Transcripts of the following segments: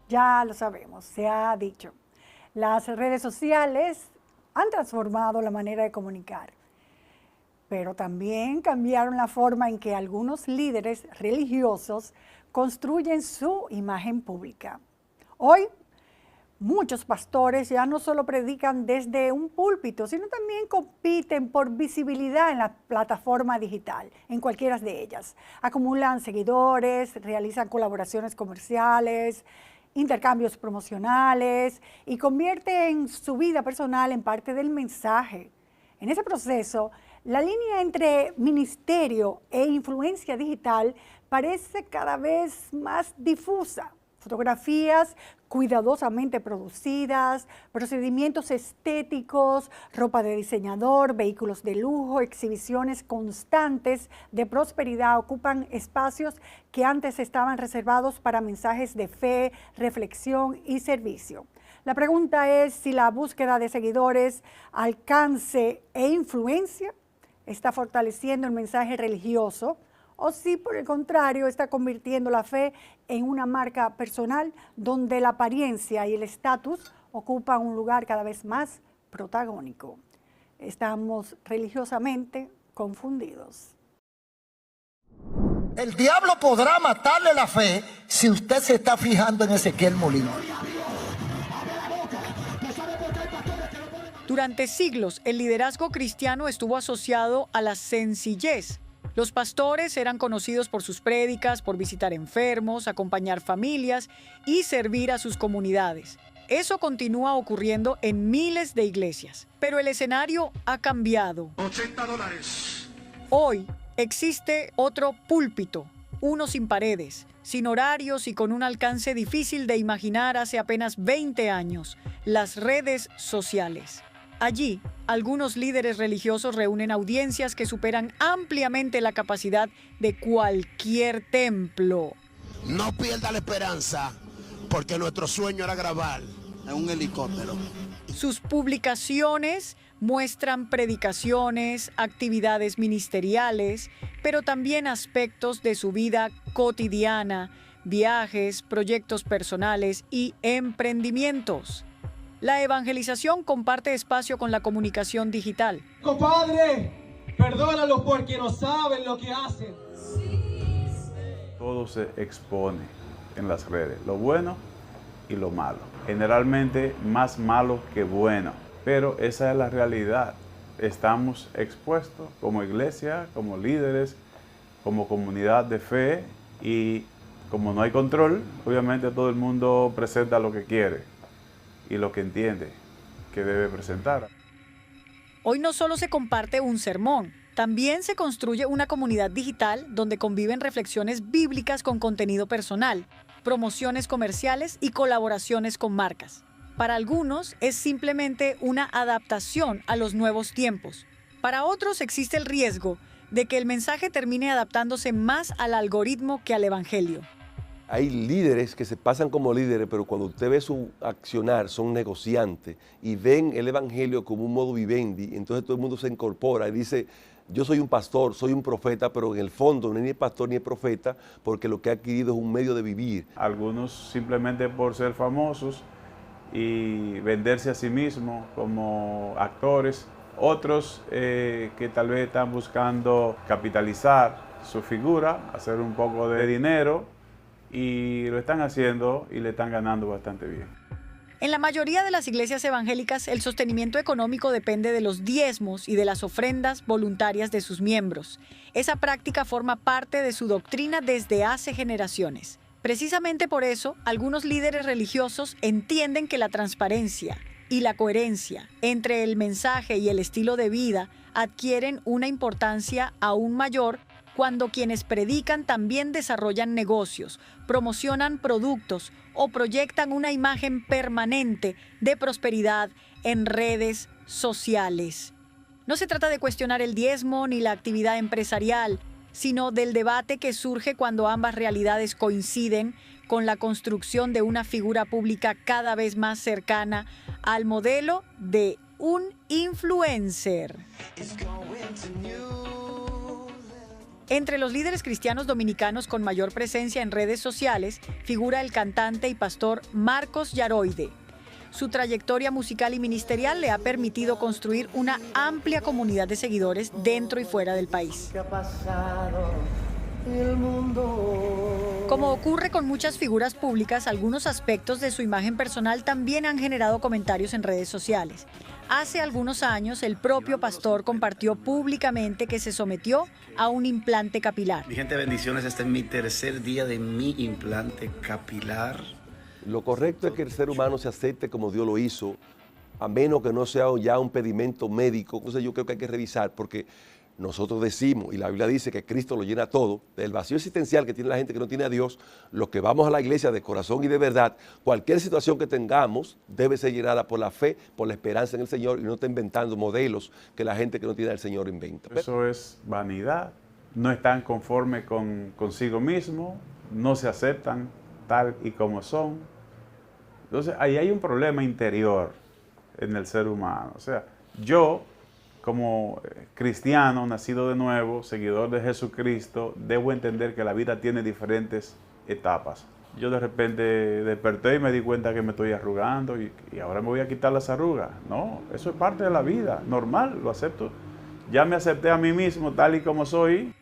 Ya lo sabemos, se ha dicho. Las redes sociales han transformado la manera de comunicar, pero también cambiaron la forma en que algunos líderes religiosos construyen su imagen pública. Hoy, muchos pastores ya no solo predican desde un púlpito, sino también compiten por visibilidad en la plataforma digital, en cualquiera de ellas. Acumulan seguidores, realizan colaboraciones comerciales, intercambios promocionales y convierten su vida personal en parte del mensaje. En ese proceso, la línea entre ministerio e influencia digital parece cada vez más difusa. Fotografías cuidadosamente producidas, procedimientos estéticos, ropa de diseñador, vehículos de lujo, exhibiciones constantes de prosperidad ocupan espacios que antes estaban reservados para mensajes de fe, reflexión y servicio. La pregunta es si la búsqueda de seguidores, alcance e influencia está fortaleciendo el mensaje religioso o si por el contrario está convirtiendo la fe en una marca personal donde la apariencia y el estatus ocupan un lugar cada vez más protagónico. Estamos religiosamente confundidos. El diablo podrá matarle la fe si usted se está fijando en Ezequiel Molina. Durante siglos, el liderazgo cristiano estuvo asociado a la sencillez. Los pastores eran conocidos por sus prédicas, por visitar enfermos, acompañar familias y servir a sus comunidades. Eso continúa ocurriendo en miles de iglesias. Pero el escenario ha cambiado. $80. Hoy existe otro púlpito, uno sin paredes, sin horarios y con un alcance difícil de imaginar hace apenas 20 años, las redes sociales. Allí, algunos líderes religiosos reúnen audiencias que superan ampliamente la capacidad de cualquier templo. No pierda la esperanza, porque nuestro sueño era grabar en un helicóptero. Sus publicaciones muestran predicaciones, actividades ministeriales, pero también aspectos de su vida cotidiana, viajes, proyectos personales y emprendimientos. La evangelización comparte espacio con la comunicación digital. Compadre, perdónalos porque no saben lo que hacen. Todo se expone en las redes, lo bueno y lo malo. Generalmente más malo que bueno, pero esa es la realidad. Estamos expuestos como iglesia, como líderes, como comunidad de fe y como no hay control, obviamente todo el mundo presenta lo que quiere y lo que entiende que debe presentar. Hoy no solo se comparte un sermón, también se construye una comunidad digital donde conviven reflexiones bíblicas con contenido personal, promociones comerciales y colaboraciones con marcas. Para algunos es simplemente una adaptación a los nuevos tiempos. Para otros existe el riesgo de que el mensaje termine adaptándose más al algoritmo que al evangelio. Hay líderes que se pasan como líderes, pero cuando usted ve su accionar, son negociantes y ven el evangelio como un modo vivendi, entonces todo el mundo se incorpora y dice, yo soy un pastor, soy un profeta, pero en el fondo no es ni pastor ni es profeta, porque lo que ha adquirido es un medio de vivir. Algunos simplemente por ser famosos y venderse a sí mismos como actores, otros que tal vez están buscando capitalizar su figura, hacer un poco de dinero, y lo están haciendo y le están ganando bastante bien. En la mayoría de las iglesias evangélicas, el sostenimiento económico depende de los diezmos y de las ofrendas voluntarias de sus miembros. Esa práctica forma parte de su doctrina desde hace generaciones. Precisamente por eso, algunos líderes religiosos entienden que la transparencia y la coherencia entre el mensaje y el estilo de vida adquieren una importancia aún mayor cuando quienes predican también desarrollan negocios, promocionan productos o proyectan una imagen permanente de prosperidad en redes sociales. No se trata de cuestionar el diezmo ni la actividad empresarial, sino del debate que surge cuando ambas realidades coinciden con la construcción de una figura pública cada vez más cercana al modelo de un influencer. Entre los líderes cristianos dominicanos con mayor presencia en redes sociales figura el cantante y pastor Marcos Yaroide. Su trayectoria musical y ministerial le ha permitido construir una amplia comunidad de seguidores dentro y fuera del país. Como ocurre con muchas figuras públicas, algunos aspectos de su imagen personal también han generado comentarios en redes sociales. Hace algunos años, el propio pastor compartió públicamente que se sometió a un implante capilar. Mi gente, bendiciones. Este es mi tercer día de mi implante capilar. Lo correcto es que el ser humano se acepte como Dios lo hizo, a menos que no sea ya un pedimento médico. Entonces yo creo que hay que revisar, porque nosotros decimos, y la Biblia dice que Cristo lo llena todo, del vacío existencial que tiene la gente que no tiene a Dios, los que vamos a la iglesia de corazón y de verdad, cualquier situación que tengamos debe ser llenada por la fe, por la esperanza en el Señor, y no está inventando modelos que la gente que no tiene al Señor inventa. Eso es vanidad, no están conformes consigo mismo, no se aceptan tal y como son. Entonces ahí hay un problema interior en el ser humano. O sea, yo como cristiano, nacido de nuevo, seguidor de Jesucristo, debo entender que la vida tiene diferentes etapas. Yo de repente desperté y me di cuenta que me estoy arrugando y ahora me voy a quitar las arrugas. No, eso es parte de la vida, normal, lo acepto. Ya me acepté a mí mismo tal y como soy.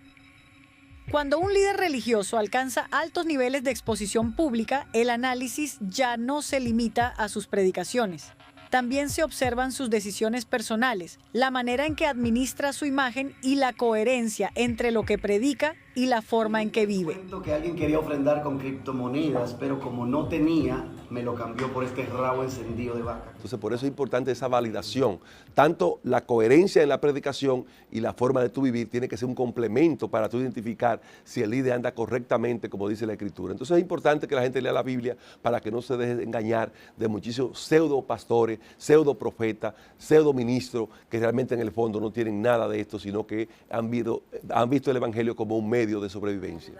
Cuando un líder religioso alcanza altos niveles de exposición pública, el análisis ya no se limita a sus predicaciones. También se observan sus decisiones personales, la manera en que administra su imagen y la coherencia entre lo que predica y la forma en que vive. Cuento que alguien quería ofrendar con criptomonedas, pero como no tenía, me lo cambió por este rabo encendido de vaca. Entonces por eso es importante esa validación. Tanto la coherencia en la predicación y la forma de tu vivir tiene que ser un complemento para tú identificar si el líder anda correctamente como dice la Escritura. Entonces es importante que la gente lea la Biblia para que no se deje engañar de muchísimos pseudo pastores, pseudo profetas, pseudo ministros que realmente en el fondo no tienen nada de esto, sino que han visto el Evangelio como un medio de sobrevivencia.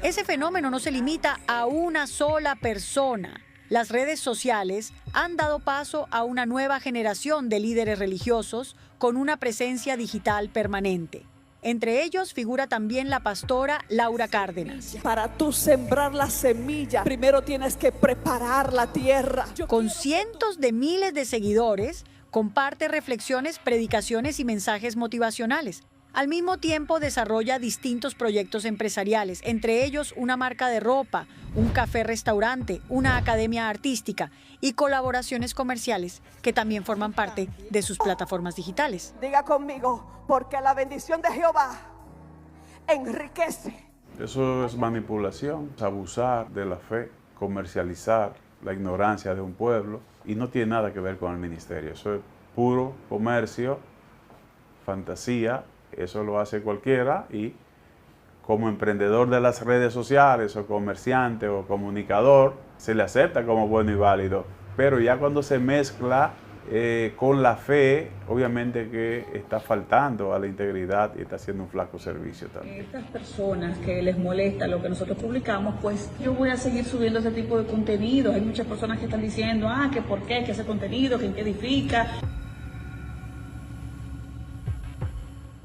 Ese fenómeno no se limita a una sola persona. Las redes sociales han dado paso a una nueva generación de líderes religiosos con una presencia digital permanente. Entre ellos figura también la pastora Laura Cárdenas. Para tú sembrar la semilla, primero tienes que preparar la tierra. Con cientos de miles de seguidores, comparte reflexiones, predicaciones y mensajes motivacionales. Al mismo tiempo desarrolla distintos proyectos empresariales, entre ellos una marca de ropa, un café-restaurante, una academia artística y colaboraciones comerciales que también forman parte de sus plataformas digitales. Diga conmigo, porque la bendición de Jehová enriquece. Eso es manipulación, abusar de la fe, comercializar la ignorancia de un pueblo y no tiene nada que ver con el ministerio. Eso es puro comercio, fantasía. Eso lo hace cualquiera y como emprendedor de las redes sociales o comerciante o comunicador se le acepta como bueno y válido. Pero ya cuando se mezcla con la fe, obviamente que está faltando a la integridad y está haciendo un flaco servicio también. Estas personas que les molesta lo que nosotros publicamos, pues yo voy a seguir subiendo ese tipo de contenidos. Hay muchas personas que están diciendo, que por qué, que ese contenido, que en qué edifica.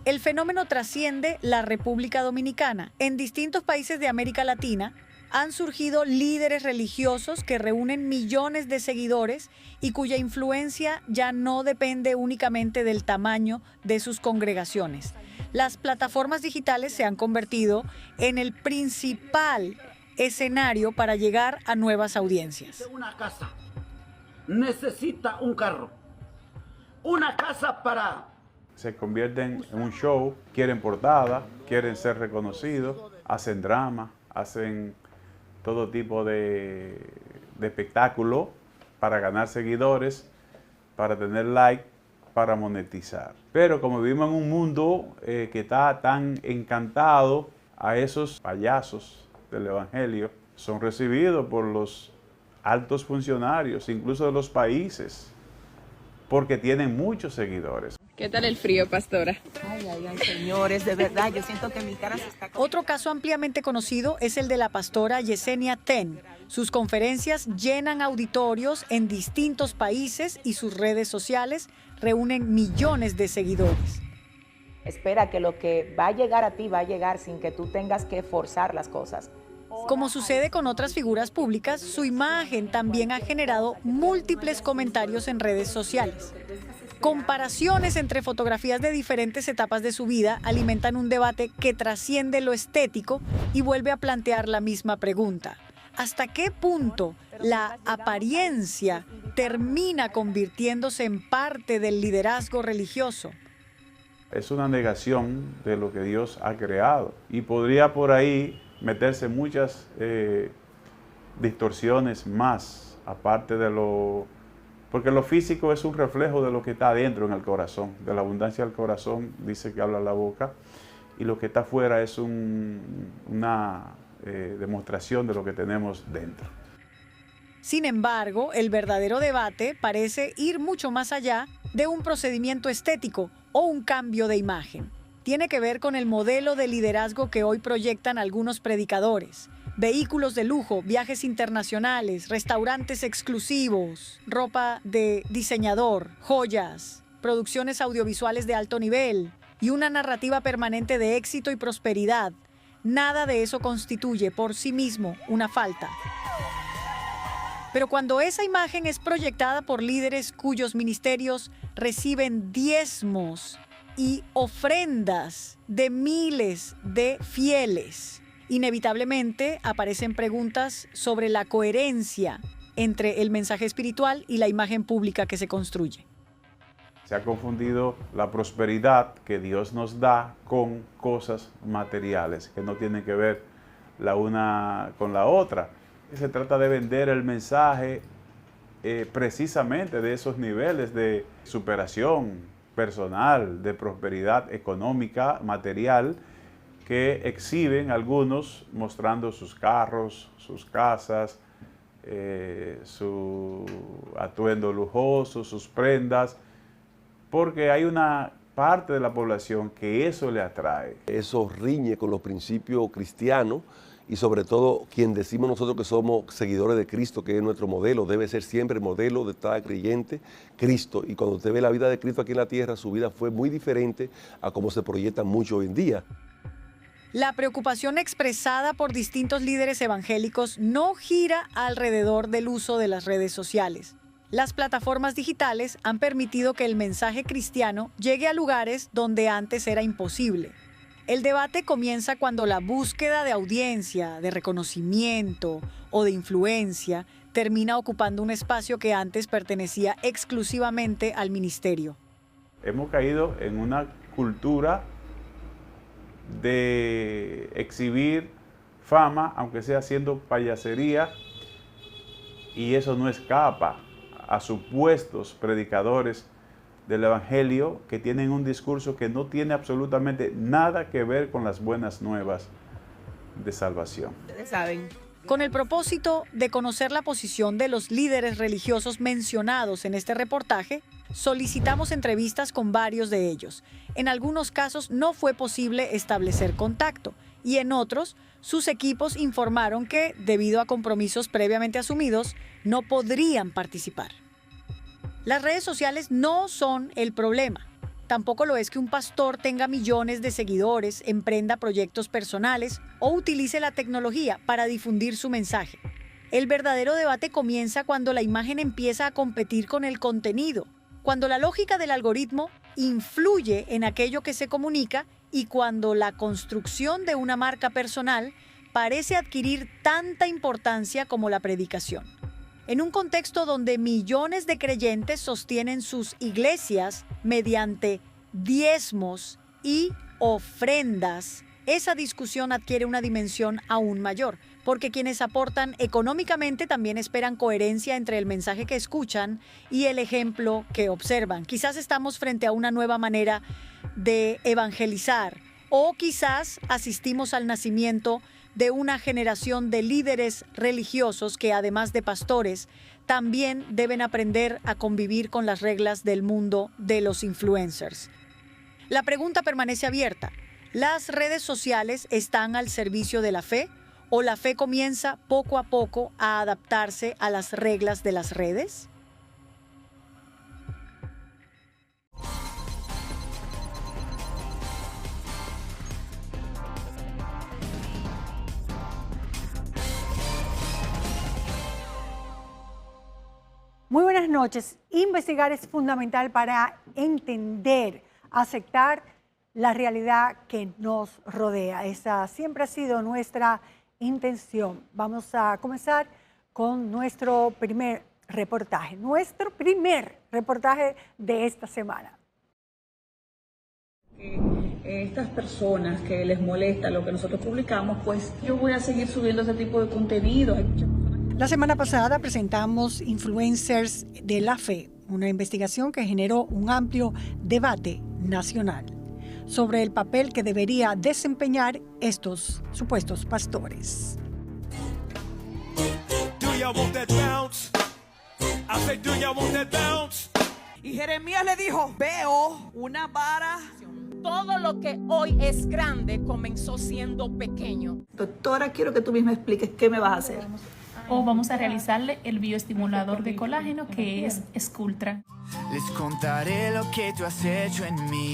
El fenómeno trasciende la República Dominicana. En distintos países de América Latina han surgido líderes religiosos que reúnen millones de seguidores y cuya influencia ya no depende únicamente del tamaño de sus congregaciones. Las plataformas digitales se han convertido en el principal escenario para llegar a nuevas audiencias. Una casa necesita un carro. Una casa para... Se convierten en un show, quieren portada, quieren ser reconocidos, hacen drama, hacen todo tipo de espectáculo para ganar seguidores, para tener like, para monetizar. Pero como vivimos en un mundo que está tan encantado, a esos payasos del Evangelio son recibidos por los altos funcionarios, incluso de los países, porque tienen muchos seguidores. ¿Qué tal el frío, pastora? Ay, señores, de verdad, yo siento que mi cara se está... Otro caso ampliamente conocido es el de la pastora Yesenia Ten. Sus conferencias llenan auditorios en distintos países y sus redes sociales reúnen millones de seguidores. Espera que lo que va a llegar a ti va a llegar sin que tú tengas que forzar las cosas. Como sucede con otras figuras públicas, su imagen también ha generado múltiples comentarios en redes sociales. Comparaciones entre fotografías de diferentes etapas de su vida alimentan un debate que trasciende lo estético y vuelve a plantear la misma pregunta. ¿Hasta qué punto la apariencia termina convirtiéndose en parte del liderazgo religioso? Es una negación de lo que Dios ha creado y podría por ahí meterse muchas distorsiones más, aparte de lo... Porque lo físico es un reflejo de lo que está adentro en el corazón. De la abundancia del corazón dice que habla la boca, y lo que está afuera es una demostración de lo que tenemos dentro. Sin embargo, el verdadero debate parece ir mucho más allá de un procedimiento estético o un cambio de imagen. Tiene que ver con el modelo de liderazgo que hoy proyectan algunos predicadores. Vehículos de lujo, viajes internacionales, restaurantes exclusivos, ropa de diseñador, joyas, producciones audiovisuales de alto nivel y una narrativa permanente de éxito y prosperidad. Nada de eso constituye por sí mismo una falta. Pero cuando esa imagen es proyectada por líderes cuyos ministerios reciben diezmos y ofrendas de miles de fieles, inevitablemente aparecen preguntas sobre la coherencia entre el mensaje espiritual y la imagen pública que se construye. Se ha confundido la prosperidad que Dios nos da con cosas materiales que no tienen que ver la una con la otra. Se trata de vender el mensaje precisamente de esos niveles de superación personal, de prosperidad económica, material, que exhiben algunos mostrando sus carros, sus casas, su atuendo lujoso, sus prendas, porque hay una parte de la población que eso le atrae. Eso riñe con los principios cristianos y sobre todo quien decimos nosotros que somos seguidores de Cristo, que es nuestro modelo, debe ser siempre el modelo de cada creyente, Cristo. Y cuando usted ve la vida de Cristo aquí en la tierra, su vida fue muy diferente a cómo se proyecta mucho hoy en día. La preocupación expresada por distintos líderes evangélicos no gira alrededor del uso de las redes sociales. Las plataformas digitales han permitido que el mensaje cristiano llegue a lugares donde antes era imposible. El debate comienza cuando la búsqueda de audiencia, de reconocimiento o de influencia termina ocupando un espacio que antes pertenecía exclusivamente al ministerio. Hemos caído en una cultura de exhibir fama, aunque sea haciendo payasería, y eso no escapa a supuestos predicadores del Evangelio que tienen un discurso que no tiene absolutamente nada que ver con las buenas nuevas de salvación. Ustedes saben. Con el propósito de conocer la posición de los líderes religiosos mencionados en este reportaje, solicitamos entrevistas con varios de ellos. En algunos casos no fue posible establecer contacto y en otros sus equipos informaron que, debido a compromisos previamente asumidos, no podrían participar. Las redes sociales no son el problema. Tampoco lo es que un pastor tenga millones de seguidores, emprenda proyectos personales o utilice la tecnología para difundir su mensaje. El verdadero debate comienza cuando la imagen empieza a competir con el contenido, cuando la lógica del algoritmo influye en aquello que se comunica y cuando la construcción de una marca personal parece adquirir tanta importancia como la predicación. En un contexto donde millones de creyentes sostienen sus iglesias mediante diezmos y ofrendas, esa discusión adquiere una dimensión aún mayor, porque quienes aportan económicamente también esperan coherencia entre el mensaje que escuchan y el ejemplo que observan. Quizás estamos frente a una nueva manera de evangelizar, o quizás asistimos al nacimiento de una generación de líderes religiosos que, además de pastores, también deben aprender a convivir con las reglas del mundo de los influencers. La pregunta permanece abierta. ¿Las redes sociales están al servicio de la fe o la fe comienza poco a poco a adaptarse a las reglas de las redes? Muy buenas noches. Investigar es fundamental para entender, aceptar la realidad que nos rodea. Esa siempre ha sido nuestra intención. Vamos a comenzar con nuestro primer reportaje de esta semana. Estas personas que les molesta lo que nosotros publicamos, pues yo voy a seguir subiendo ese tipo de contenido. La semana pasada presentamos Influencers de la Fe, una investigación que generó un amplio debate nacional sobre el papel que debería desempeñar estos supuestos pastores. Y Jeremías le dijo, veo una vara. Todo lo que hoy es grande comenzó siendo pequeño. Doctora, quiero que tú misma expliques qué me vas a hacer. O vamos a realizarle el bioestimulador de colágeno que es Sculptra. Les contaré lo que tú has hecho en mí.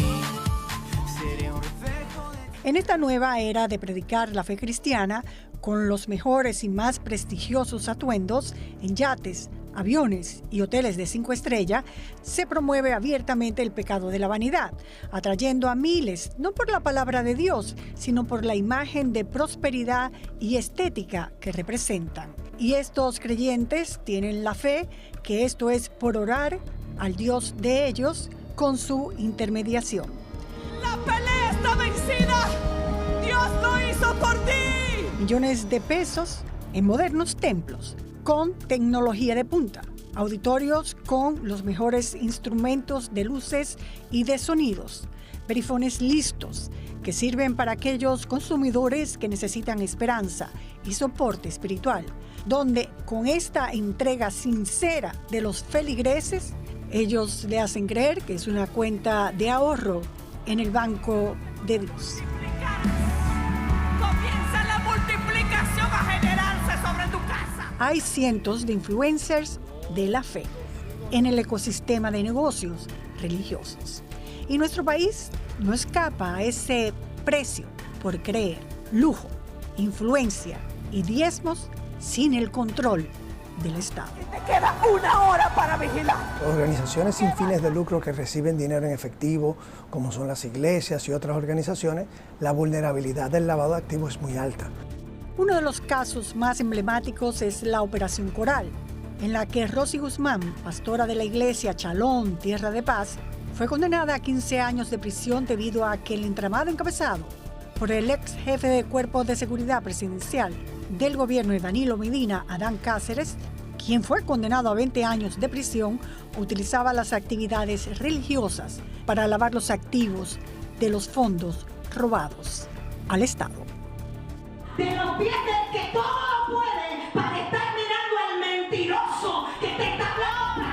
Seré un reflejo de... En esta nueva era de predicar la fe cristiana, con los mejores y más prestigiosos atuendos en yates, aviones y hoteles de 5 estrellas, se promueve abiertamente el pecado de la vanidad, atrayendo a miles, no por la palabra de Dios, sino por la imagen de prosperidad y estética que representan. Y estos creyentes tienen la fe que esto es por orar al Dios de ellos con su intermediación. ¡La pelea está vencida! ¡Dios lo hizo por ti! Millones de pesos en modernos templos con tecnología de punta, auditorios con los mejores instrumentos de luces y de sonidos, perifones listos que sirven para aquellos consumidores que necesitan esperanza y soporte espiritual, donde con esta entrega sincera de los feligreses, ellos le hacen creer que es una cuenta de ahorro en el banco de Dios. Comienza la multiplicación a generarse sobre tu casa. Hay cientos de influencers de la fe en el ecosistema de negocios religiosos. Y nuestro país no escapa a ese precio por creer, lujo, influencia y diezmos sin el control del Estado. Te queda 1 hora para vigilar. Organizaciones sin fines de lucro que reciben dinero en efectivo, como son las iglesias y otras organizaciones, la vulnerabilidad del lavado de activos es muy alta. Uno de los casos más emblemáticos es la Operación Coral, en la que Rosy Guzmán, pastora de la iglesia Chalón, Tierra de Paz, fue condenada a 15 años de prisión debido a que el entramado encabezado por el ex jefe de Cuerpo de Seguridad Presidencial del gobierno de Danilo Medina, Adán Cáceres, quien fue condenado a 20 años de prisión, utilizaba las actividades religiosas para lavar los activos de los fondos robados al Estado. De los pies del que todo lo puede para estar mirando al mentiroso que te está hablando.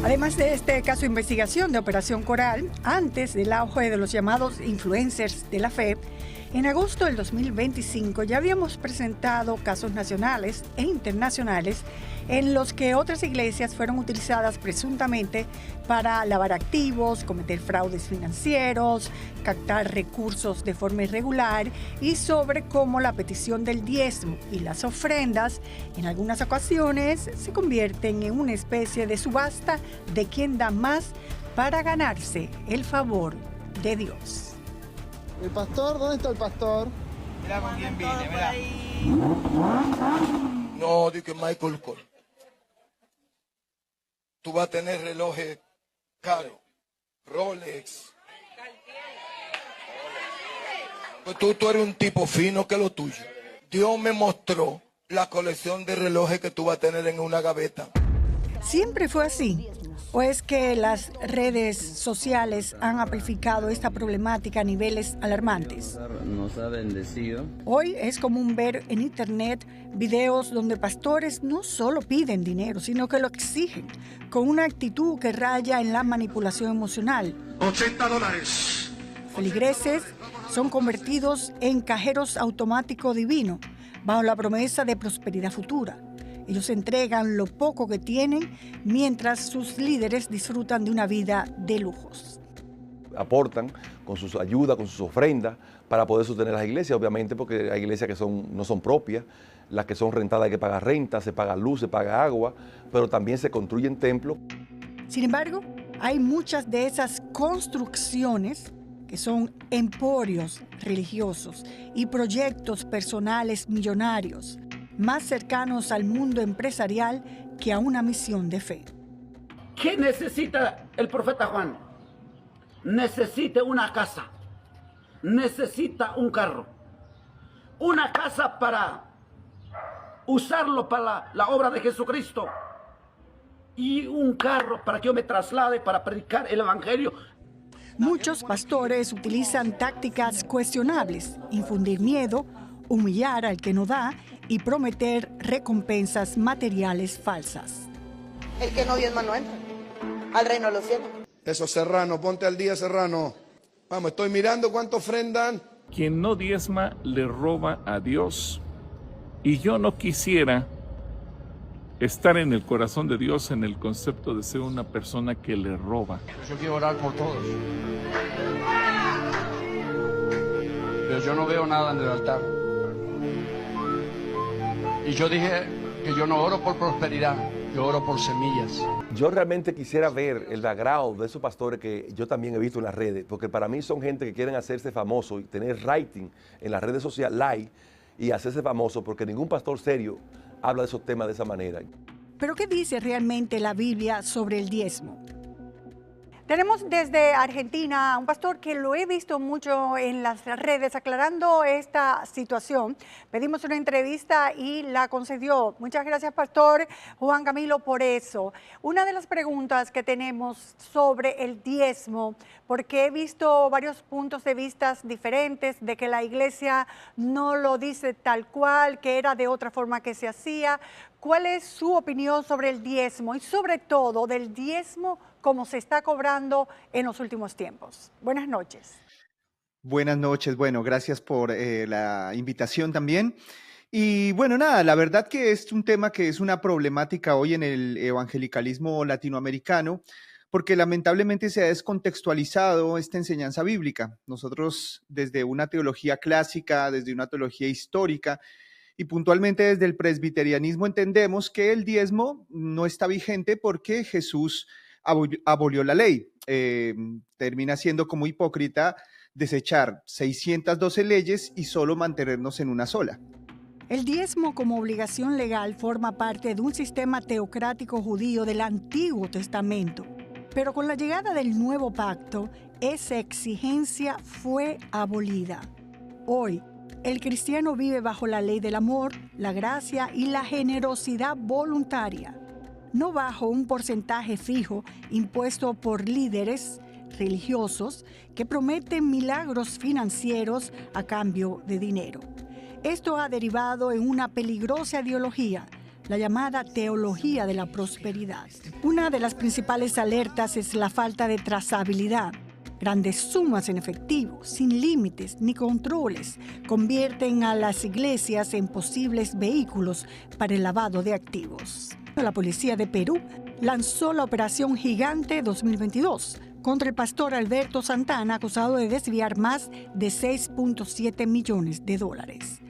Además de este caso de investigación de Operación Coral, antes del auge de los llamados influencers de la fe, en agosto del 2025 ya habíamos presentado casos nacionales e internacionales en los que otras iglesias fueron utilizadas presuntamente para lavar activos, cometer fraudes financieros, captar recursos de forma irregular y sobre cómo la petición del diezmo y las ofrendas en algunas ocasiones se convierten en una especie de subasta de quién da más para ganarse el favor de Dios. ¿El pastor? ¿Dónde está el pastor? Mira con quién viene, mira. No, di que Michael Kors. Tú vas a tener relojes caros, Rolex. Pues tú eres un tipo fino que lo tuyo. Dios me mostró la colección de relojes que tú vas a tener en una gaveta. ¿Siempre fue así? ¿O es que las redes sociales han amplificado esta problemática a niveles alarmantes? Nos ha bendecido. Hoy es común ver en internet videos donde pastores no solo piden dinero, sino que lo exigen, con una actitud que raya en la manipulación emocional. $80. Feligreses son convertidos en cajeros automáticos divinos, bajo la promesa de prosperidad futura. Ellos entregan lo poco que tienen mientras sus líderes disfrutan de una vida de lujos. aportan con sus ayudas, con sus ofrendas, para poder sostener las iglesias, obviamente, porque hay iglesias que no son propias, las que son rentadas hay que pagar renta, se paga luz, se paga agua, pero también se construyen templos. Sin embargo, hay muchas de esas construcciones que son emporios religiosos y proyectos personales millonarios, más cercanos al mundo empresarial que a una misión de fe. ¿Qué necesita el profeta Juan? Necesita una casa, necesita un carro, una casa para usarlo para la obra de Jesucristo y un carro para que yo me traslade para predicar el evangelio. Muchos pastores utilizan tácticas cuestionables, infundir miedo, humillar al que no da y prometer recompensas materiales falsas. El que no diezma no entra al reino de los cielos. Eso, Serrano, ponte al día, Serrano. Vamos, estoy mirando cuánto ofrendan. Quien no diezma le roba a Dios. Y yo no quisiera estar en el corazón de Dios en el concepto de ser una persona que le roba. Yo quiero orar por todos. Pero yo no veo nada en el altar. Y yo dije que yo no oro por prosperidad, yo oro por semillas. Yo realmente quisiera ver el background de esos pastores que yo también he visto en las redes, porque para mí son gente que quieren hacerse famoso y tener rating en las redes sociales, like, y hacerse famoso, porque ningún pastor serio habla de esos temas de esa manera. ¿Pero qué dice realmente la Biblia sobre el diezmo? Tenemos desde Argentina a un pastor que lo he visto mucho en las redes aclarando esta situación. Pedimos una entrevista y la concedió. Muchas gracias, pastor Juan Camilo, por eso. Una de las preguntas que tenemos sobre el diezmo, porque he visto varios puntos de vista diferentes de que la iglesia no lo dice tal cual, que era de otra forma que se hacía. ¿Cuál es su opinión sobre el diezmo y sobre todo del diezmo como se está cobrando en los últimos tiempos? Buenas noches. Buenas noches, bueno, gracias por la invitación también. Y bueno, nada, la verdad que es un tema que es una problemática hoy en el evangelicalismo latinoamericano, porque lamentablemente se ha descontextualizado esta enseñanza bíblica. Nosotros desde una teología clásica, desde una teología histórica, y puntualmente desde el presbiterianismo entendemos que el diezmo no está vigente porque Jesús abolió la ley. Termina siendo como hipócrita desechar 612 leyes y solo mantenernos en una sola. El diezmo como obligación legal forma parte de un sistema teocrático judío del Antiguo Testamento, pero con la llegada del Nuevo Pacto, esa exigencia fue abolida. Hoy, el cristiano vive bajo la ley del amor, la gracia y la generosidad voluntaria, no bajo un porcentaje fijo impuesto por líderes religiosos que prometen milagros financieros a cambio de dinero. Esto ha derivado en una peligrosa ideología, la llamada teología de la prosperidad. Una de las principales alertas es la falta de trazabilidad. Grandes sumas en efectivo, sin límites ni controles, convierten a las iglesias en posibles vehículos para el lavado de activos. La policía de Perú lanzó la Operación Gigante 2022 contra el pastor Alberto Santana, acusado de desviar más de $6.7 millones.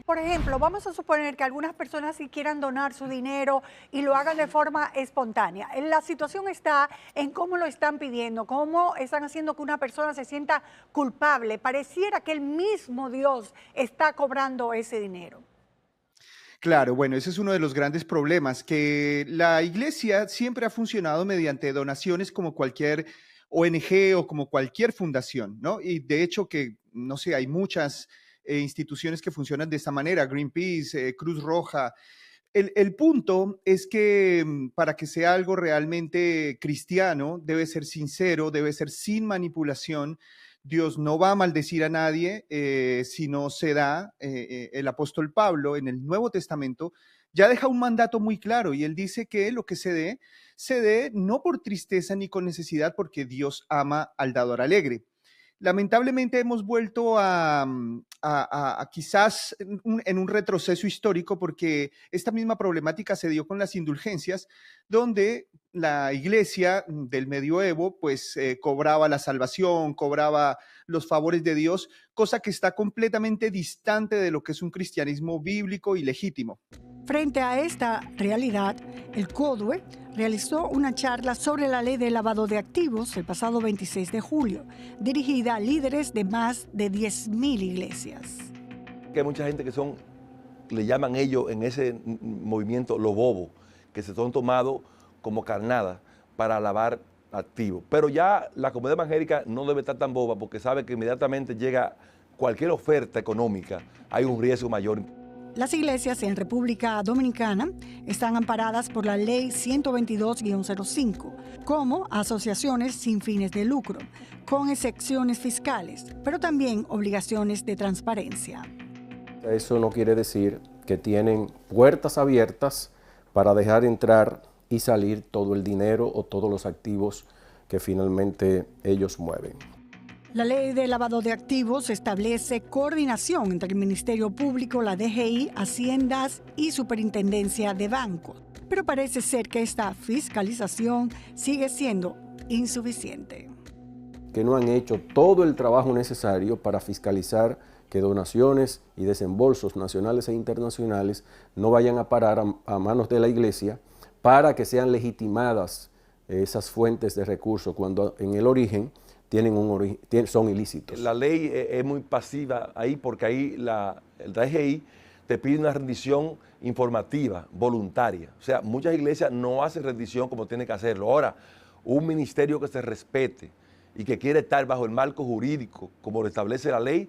Por ejemplo, vamos a suponer que algunas personas sí quieran donar su dinero y lo hagan de forma espontánea. La situación está en cómo lo están pidiendo, cómo están haciendo que una persona se sienta culpable. Pareciera que el mismo Dios está cobrando ese dinero. Claro, bueno, ese es uno de los grandes problemas, que la iglesia siempre ha funcionado mediante donaciones como cualquier ONG o como cualquier fundación, ¿no? Y de hecho que, no sé, hay muchas instituciones que funcionan de esta manera, Greenpeace, Cruz Roja. El punto es que para que sea algo realmente cristiano, debe ser sincero, debe ser sin manipulación. Dios no va a maldecir a nadie si no se da. El apóstol Pablo en el Nuevo Testamento ya deja un mandato muy claro y él dice que lo que se dé no por tristeza ni con necesidad, porque Dios ama al dador alegre. Lamentablemente hemos vuelto a quizás en un retroceso histórico, porque esta misma problemática se dio con las indulgencias, donde la iglesia del medioevo pues cobraba la salvación, cobraba los favores de Dios, cosa que está completamente distante de lo que es un cristianismo bíblico y legítimo. Frente a esta realidad, el CODUE realizó una charla sobre la ley de lavado de activos el pasado 26 de julio, dirigida a líderes de más de 10.000 iglesias. Que hay mucha gente que le llaman ellos en ese movimiento los bobos, que se son tomados como carnada para lavar activos. Pero ya la comunidad evangélica no debe estar tan boba, porque sabe que inmediatamente llega cualquier oferta económica, hay un riesgo mayor. Las iglesias en República Dominicana están amparadas por la Ley 122-05 como asociaciones sin fines de lucro, con excepciones fiscales, pero también obligaciones de transparencia. Eso no quiere decir que tienen puertas abiertas para dejar entrar y salir todo el dinero o todos los activos que finalmente ellos mueven. La ley de lavado de activos establece coordinación entre el Ministerio Público, la DGI, Haciendas y Superintendencia de Bancos. Pero parece ser que esta fiscalización sigue siendo insuficiente. Que no han hecho todo el trabajo necesario para fiscalizar que donaciones y desembolsos nacionales e internacionales no vayan a parar a manos de la iglesia para que sean legitimadas esas fuentes de recursos cuando en el origen son ilícitos. La ley es muy pasiva ahí, porque ahí el DGI te pide una rendición informativa, voluntaria. O sea, muchas iglesias no hacen rendición como tienen que hacerlo. Ahora, un ministerio que se respete y que quiere estar bajo el marco jurídico, como lo establece la ley,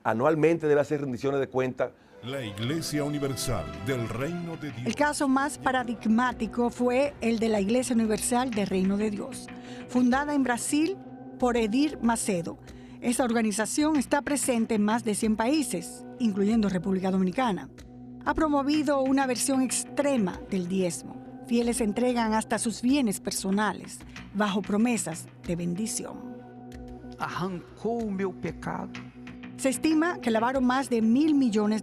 anualmente debe hacer rendiciones de cuentas. La Iglesia Universal del Reino de Dios. El caso más paradigmático fue el de la Iglesia Universal del Reino de Dios, fundada en Brasil por Edir Macedo. Esta organización está presente en más de 100 países, incluyendo República Dominicana. Ha promovido una versión extrema del diezmo. Fieles entregan hasta sus bienes personales, bajo promesas de bendición. Arrancou meu pecado. Se estima que lavaron más de $1.000 millones,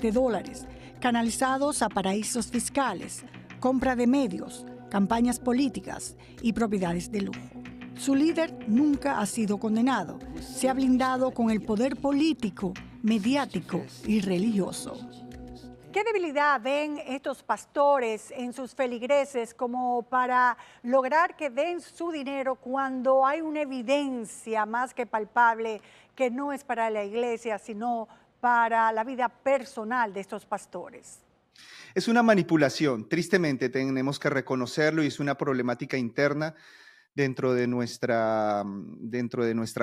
canalizados a paraísos fiscales, compra de medios, campañas políticas y propiedades de lujo. Su líder nunca ha sido condenado. Se ha blindado con el poder político, mediático y religioso. ¿Qué debilidad ven estos pastores en sus feligreses como para lograr que den su dinero cuando hay una evidencia más que palpable que no es para la iglesia, sino para la vida personal de estos pastores? Es una manipulación, tristemente tenemos que reconocerlo, y es una problemática interna dentro de nuestra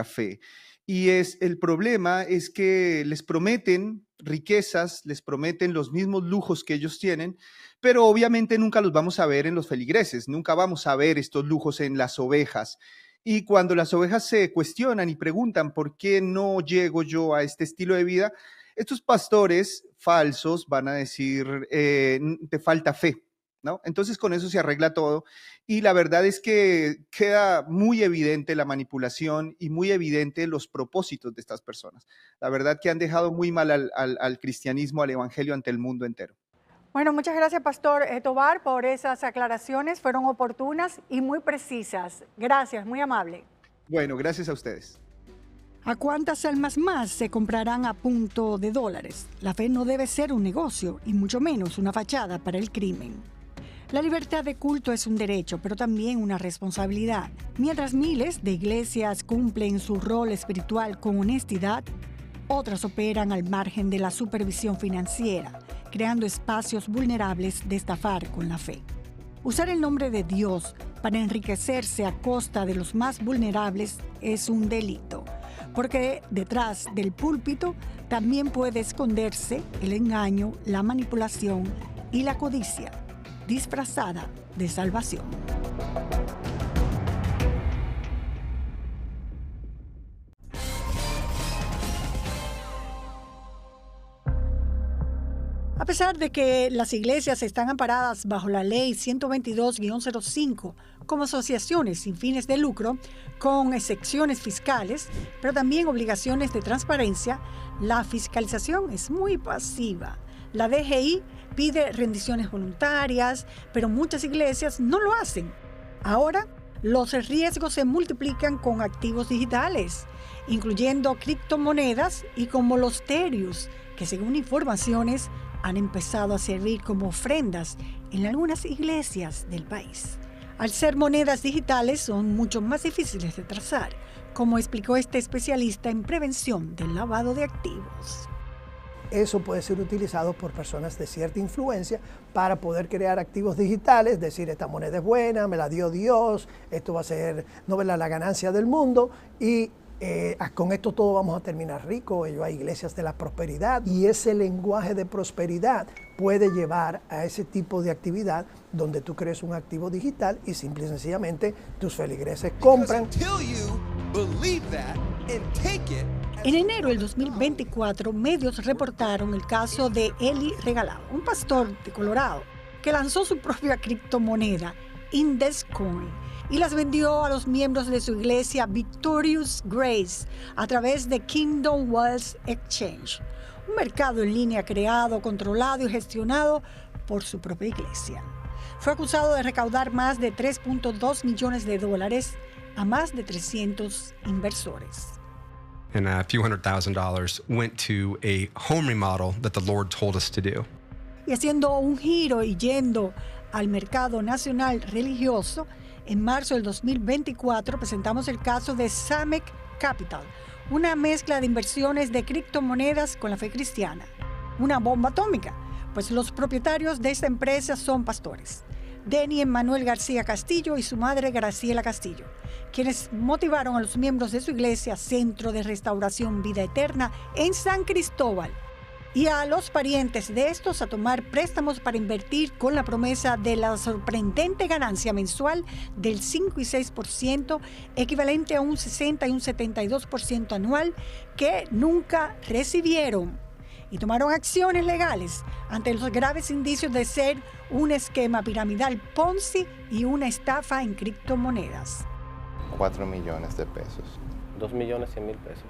fe. Y el problema es que les prometen riquezas, les prometen los mismos lujos que ellos tienen, pero obviamente nunca los vamos a ver en los feligreses, nunca vamos a ver estos lujos en las ovejas. Y cuando las ovejas se cuestionan y preguntan por qué no llego yo a este estilo de vida, estos pastores falsos van a decir, te falta fe, ¿no? Entonces con eso se arregla todo, y la verdad es que queda muy evidente la manipulación y muy evidente los propósitos de estas personas. La verdad que han dejado muy mal al cristianismo, al evangelio ante el mundo entero. Bueno, muchas gracias, Pastor Tovar, por esas aclaraciones. Fueron oportunas y muy precisas. Gracias, muy amable. Bueno, gracias a ustedes. ¿A cuántas almas más se comprarán a punto de dólares? La fe no debe ser un negocio y mucho menos una fachada para el crimen. La libertad de culto es un derecho, pero también una responsabilidad. Mientras miles de iglesias cumplen su rol espiritual con honestidad, otras operan al margen de la supervisión financiera, creando espacios vulnerables de estafar con la fe. Usar el nombre de Dios para enriquecerse a costa de los más vulnerables es un delito, porque detrás del púlpito también puede esconderse el engaño, la manipulación y la codicia, disfrazada de salvación. A A pesar de que las iglesias están amparadas bajo la ley 122-05 como asociaciones sin fines de lucro, con excepciones fiscales, pero también obligaciones de transparencia, la fiscalización es muy pasiva. La DGI pide rendiciones voluntarias, pero muchas iglesias no lo hacen. Ahora, los riesgos se multiplican con activos digitales, incluyendo criptomonedas y como los Terius, que según informaciones han empezado a servir como ofrendas en algunas iglesias del país. Al ser monedas digitales son mucho más difíciles de trazar, como explicó este especialista en prevención del lavado de activos. Eso puede ser utilizado por personas de cierta influencia para poder crear activos digitales, decir esta moneda es buena, me la dio Dios, esto va a ser, no verla la ganancia del mundo y con esto todos vamos a terminar ricos. Ellos hay iglesias de la prosperidad y ese lenguaje de prosperidad puede llevar a ese tipo de actividad donde tú crees un activo digital y simple y sencillamente tus feligreses compran. En enero del 2024, medios reportaron el caso de Eli Regalado, un pastor de Colorado, que lanzó su propia criptomoneda, Indexcoin, y las vendió a los miembros de su iglesia Victorious Grace a través de Kingdom Wealth Exchange, un mercado en línea creado, controlado y gestionado por su propia iglesia. Fue acusado de recaudar más de $3.2 millones a más de 300 inversores. And a few $100,000 went to a home remodel that the Lord told us to do. Y haciendo un giro y yendo al mercado nacional religioso, en marzo del 2024 presentamos el caso de Samek Capital, una mezcla de inversiones de criptomonedas con la fe cristiana. Una bomba atómica, pues los propietarios de esta empresa son pastores. Denny Emmanuel García Castillo y su madre Graciela Castillo, quienes motivaron a los miembros de su iglesia Centro de Restauración Vida Eterna en San Cristóbal y a los parientes de estos a tomar préstamos para invertir con la promesa de la sorprendente ganancia mensual del 5 y 6%, equivalente a un 60 y un 72% anual, que nunca recibieron. Y tomaron acciones legales ante los graves indicios de ser un esquema piramidal Ponzi y una estafa en criptomonedas. 4 millones de pesos. 2.100.000 pesos.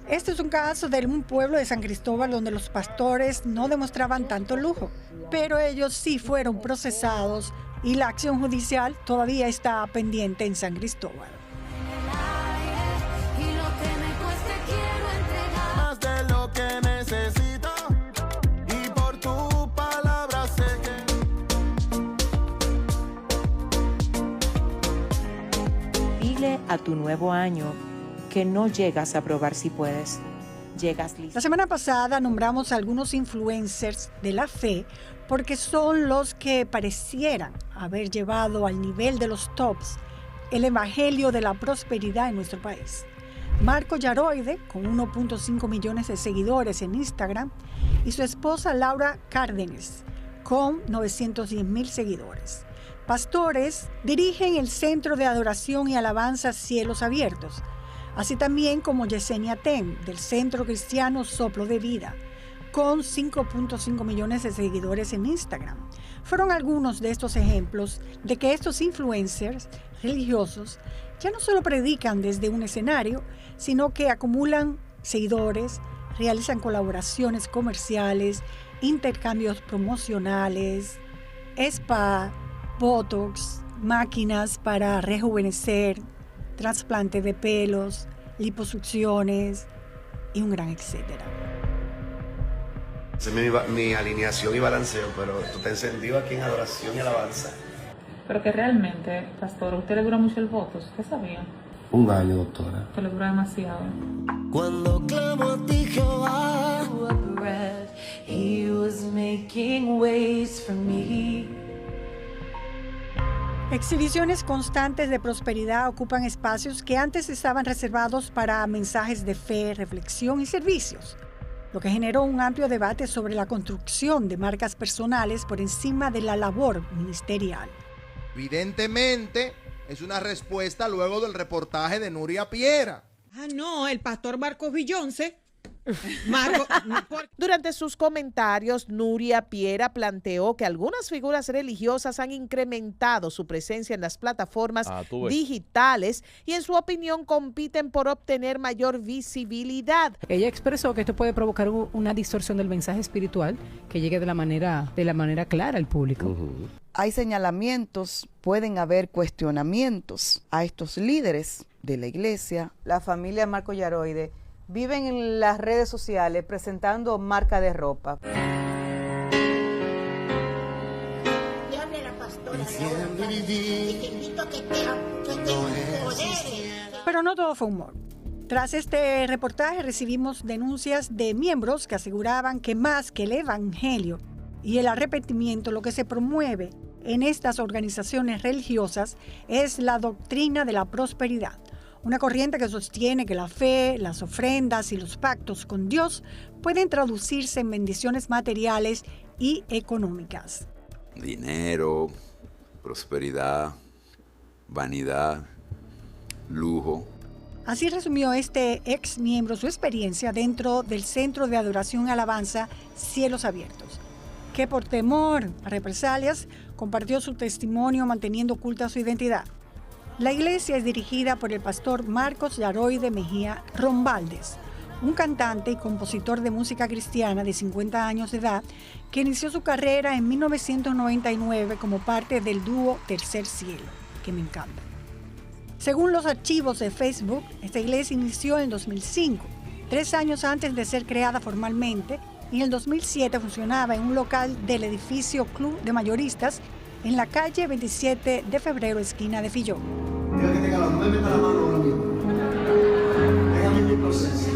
Este es un caso de un pueblo de San Cristóbal donde los pastores no demostraban tanto lujo, pero ellos sí fueron procesados y la acción judicial todavía está pendiente en San Cristóbal. Más de lo que necesito y por tu palabra sé que... Dile a tu nuevo año que no llegas a probar si puedes, llegas listo. La semana pasada nombramos a algunos influencers de la fe porque son los que parecieran haber llevado al nivel de los tops el evangelio de la prosperidad en nuestro país. Marco Yaroide, con 1.5 millones de seguidores en Instagram, y su esposa Laura Cárdenas, con 910,000 seguidores. Pastores dirigen el Centro de Adoración y Alabanza Cielos Abiertos, así también como Yesenia Ten, del Centro Cristiano Soplo de Vida, con 5.5 millones de seguidores en Instagram. Fueron algunos de estos ejemplos de que estos influencers religiosos ya no solo predican desde un escenario, sino que acumulan seguidores, realizan colaboraciones comerciales, intercambios promocionales, spa, botox, máquinas para rejuvenecer, trasplante de pelos, liposucciones y un gran etcétera. Esa es mi alineación y balanceo, pero tú te encendido aquí en adoración y alabanza. Pero que realmente, pastor, ¿a usted le dura mucho el voto? ¿Usted sabía? Un año, doctora. Que le dura demasiado. Cuando clamo a ti, Jehová, He was making ways for me. Exhibiciones constantes de prosperidad ocupan espacios que antes estaban reservados para mensajes de fe, reflexión y servicios, lo que generó un amplio debate sobre la construcción de marcas personales por encima de la labor ministerial. Evidentemente, es una respuesta luego del reportaje de Nuria Piera. Ah, no, el pastor Marcos Villonce Durante sus comentarios, Nuria Piera planteó que algunas figuras religiosas han incrementado su presencia en las plataformas digitales y, en su opinión, compiten por obtener mayor visibilidad. Ella expresó que esto puede provocar una distorsión del mensaje espiritual que llegue de la manera clara al público. Hay señalamientos, pueden haber cuestionamientos a estos líderes de la iglesia. La familia Marcos Yaroide viven en las redes sociales presentando marca de ropa. Pero no todo fue humor. Tras este reportaje recibimos denuncias de miembros que aseguraban que más que el evangelio y el arrepentimiento, lo que se promueve en estas organizaciones religiosas es la doctrina de la prosperidad. Una corriente que sostiene que la fe, las ofrendas y los pactos con Dios pueden traducirse en bendiciones materiales y económicas. Dinero, prosperidad, vanidad, lujo. Así resumió este ex miembro su experiencia dentro del Centro de Adoración y Alabanza Cielos Abiertos, que por temor a represalias compartió su testimonio manteniendo oculta su identidad. La iglesia es dirigida por el pastor Marcos Yaroide Mejía Rombaldes, un cantante y compositor de música cristiana de 50 años de edad que inició su carrera en 1999 como parte del dúo Tercer Cielo, que me encanta. Según los archivos de Facebook, esta iglesia inició en 2005, 3 años antes de ser creada formalmente, y en el 2007 funcionaba en un local del edificio Club de Mayoristas en la calle 27 de Febrero, esquina de Filló. Quiero que tenga los 9 para la mano ahora mismo. Déjame mi proceso.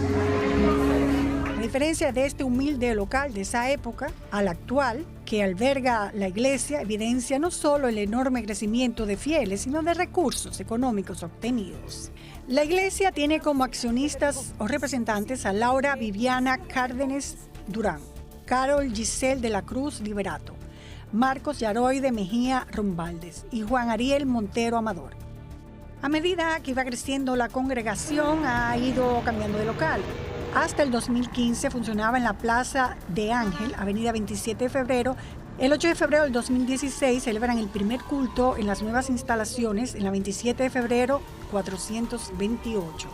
A diferencia de este humilde local de esa época al actual, que alberga la iglesia, evidencia no solo el enorme crecimiento de fieles, sino de recursos económicos obtenidos. La iglesia tiene como accionistas o representantes a Laura Viviana Cárdenas Durán, Carol Giselle de la Cruz Liberato, Marcos Yaroide Mejía Rombaldes y Juan Ariel Montero Amador. A medida que iba creciendo la congregación, ha ido cambiando de local. Hasta el 2015 funcionaba en la Plaza de Ángel, Avenida 27 de Febrero. El 8 de febrero del 2016 celebran el primer culto en las nuevas instalaciones en la 27 de febrero 428.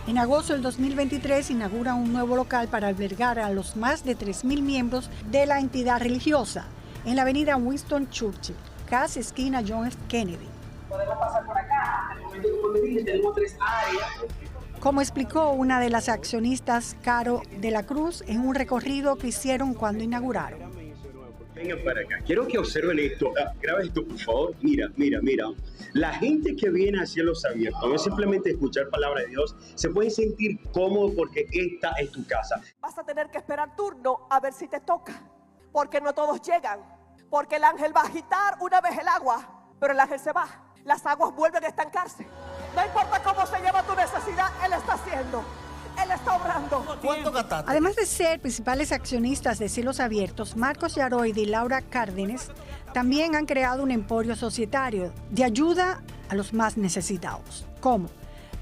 En agosto del 2023 inaugura un nuevo local para albergar a los más de 3.000 miembros de la entidad religiosa en la avenida Winston Churchill, casi esquina John F. Kennedy. Podemos pasar por acá, en el momento que puedo decir, tenemos 3 áreas. Como explicó una de las accionistas, Caro de la Cruz, en un recorrido que hicieron cuando inauguraron. Vengan para acá, quiero que observen esto, graba esto por favor, mira. La gente que viene a Cielos Abiertos, no es simplemente escuchar palabra de Dios, se puede sentir cómodo porque esta es tu casa. Vas a tener que esperar turno a ver si te toca, porque no todos llegan, porque el ángel va a agitar una vez el agua, pero el ángel se va, las aguas vuelven a estancarse. No importa cómo se llama tu necesidad, Él está haciendo. Él está obrando. ¿Cuánto gastaste? Además de ser principales accionistas de Cielos Abiertos, Marcos Yaroide y Laura Cárdenas también han creado un emporio societario de ayuda a los más necesitados, como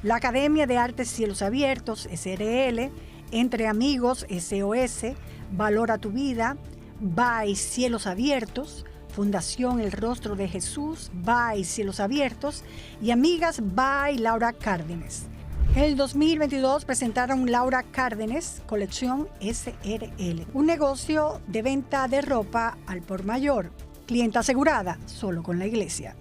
la Academia de Artes Cielos Abiertos, SRL, Entre Amigos, SOS, Valora tu Vida, BAI Cielos Abiertos, Fundación El Rostro de Jesús, BAI Cielos Abiertos y Amigas BAI Laura Cárdenas. En el 2022 presentaron Laura Cárdenas, colección SRL, un negocio de venta de ropa al por mayor, clienta asegurada solo con la iglesia.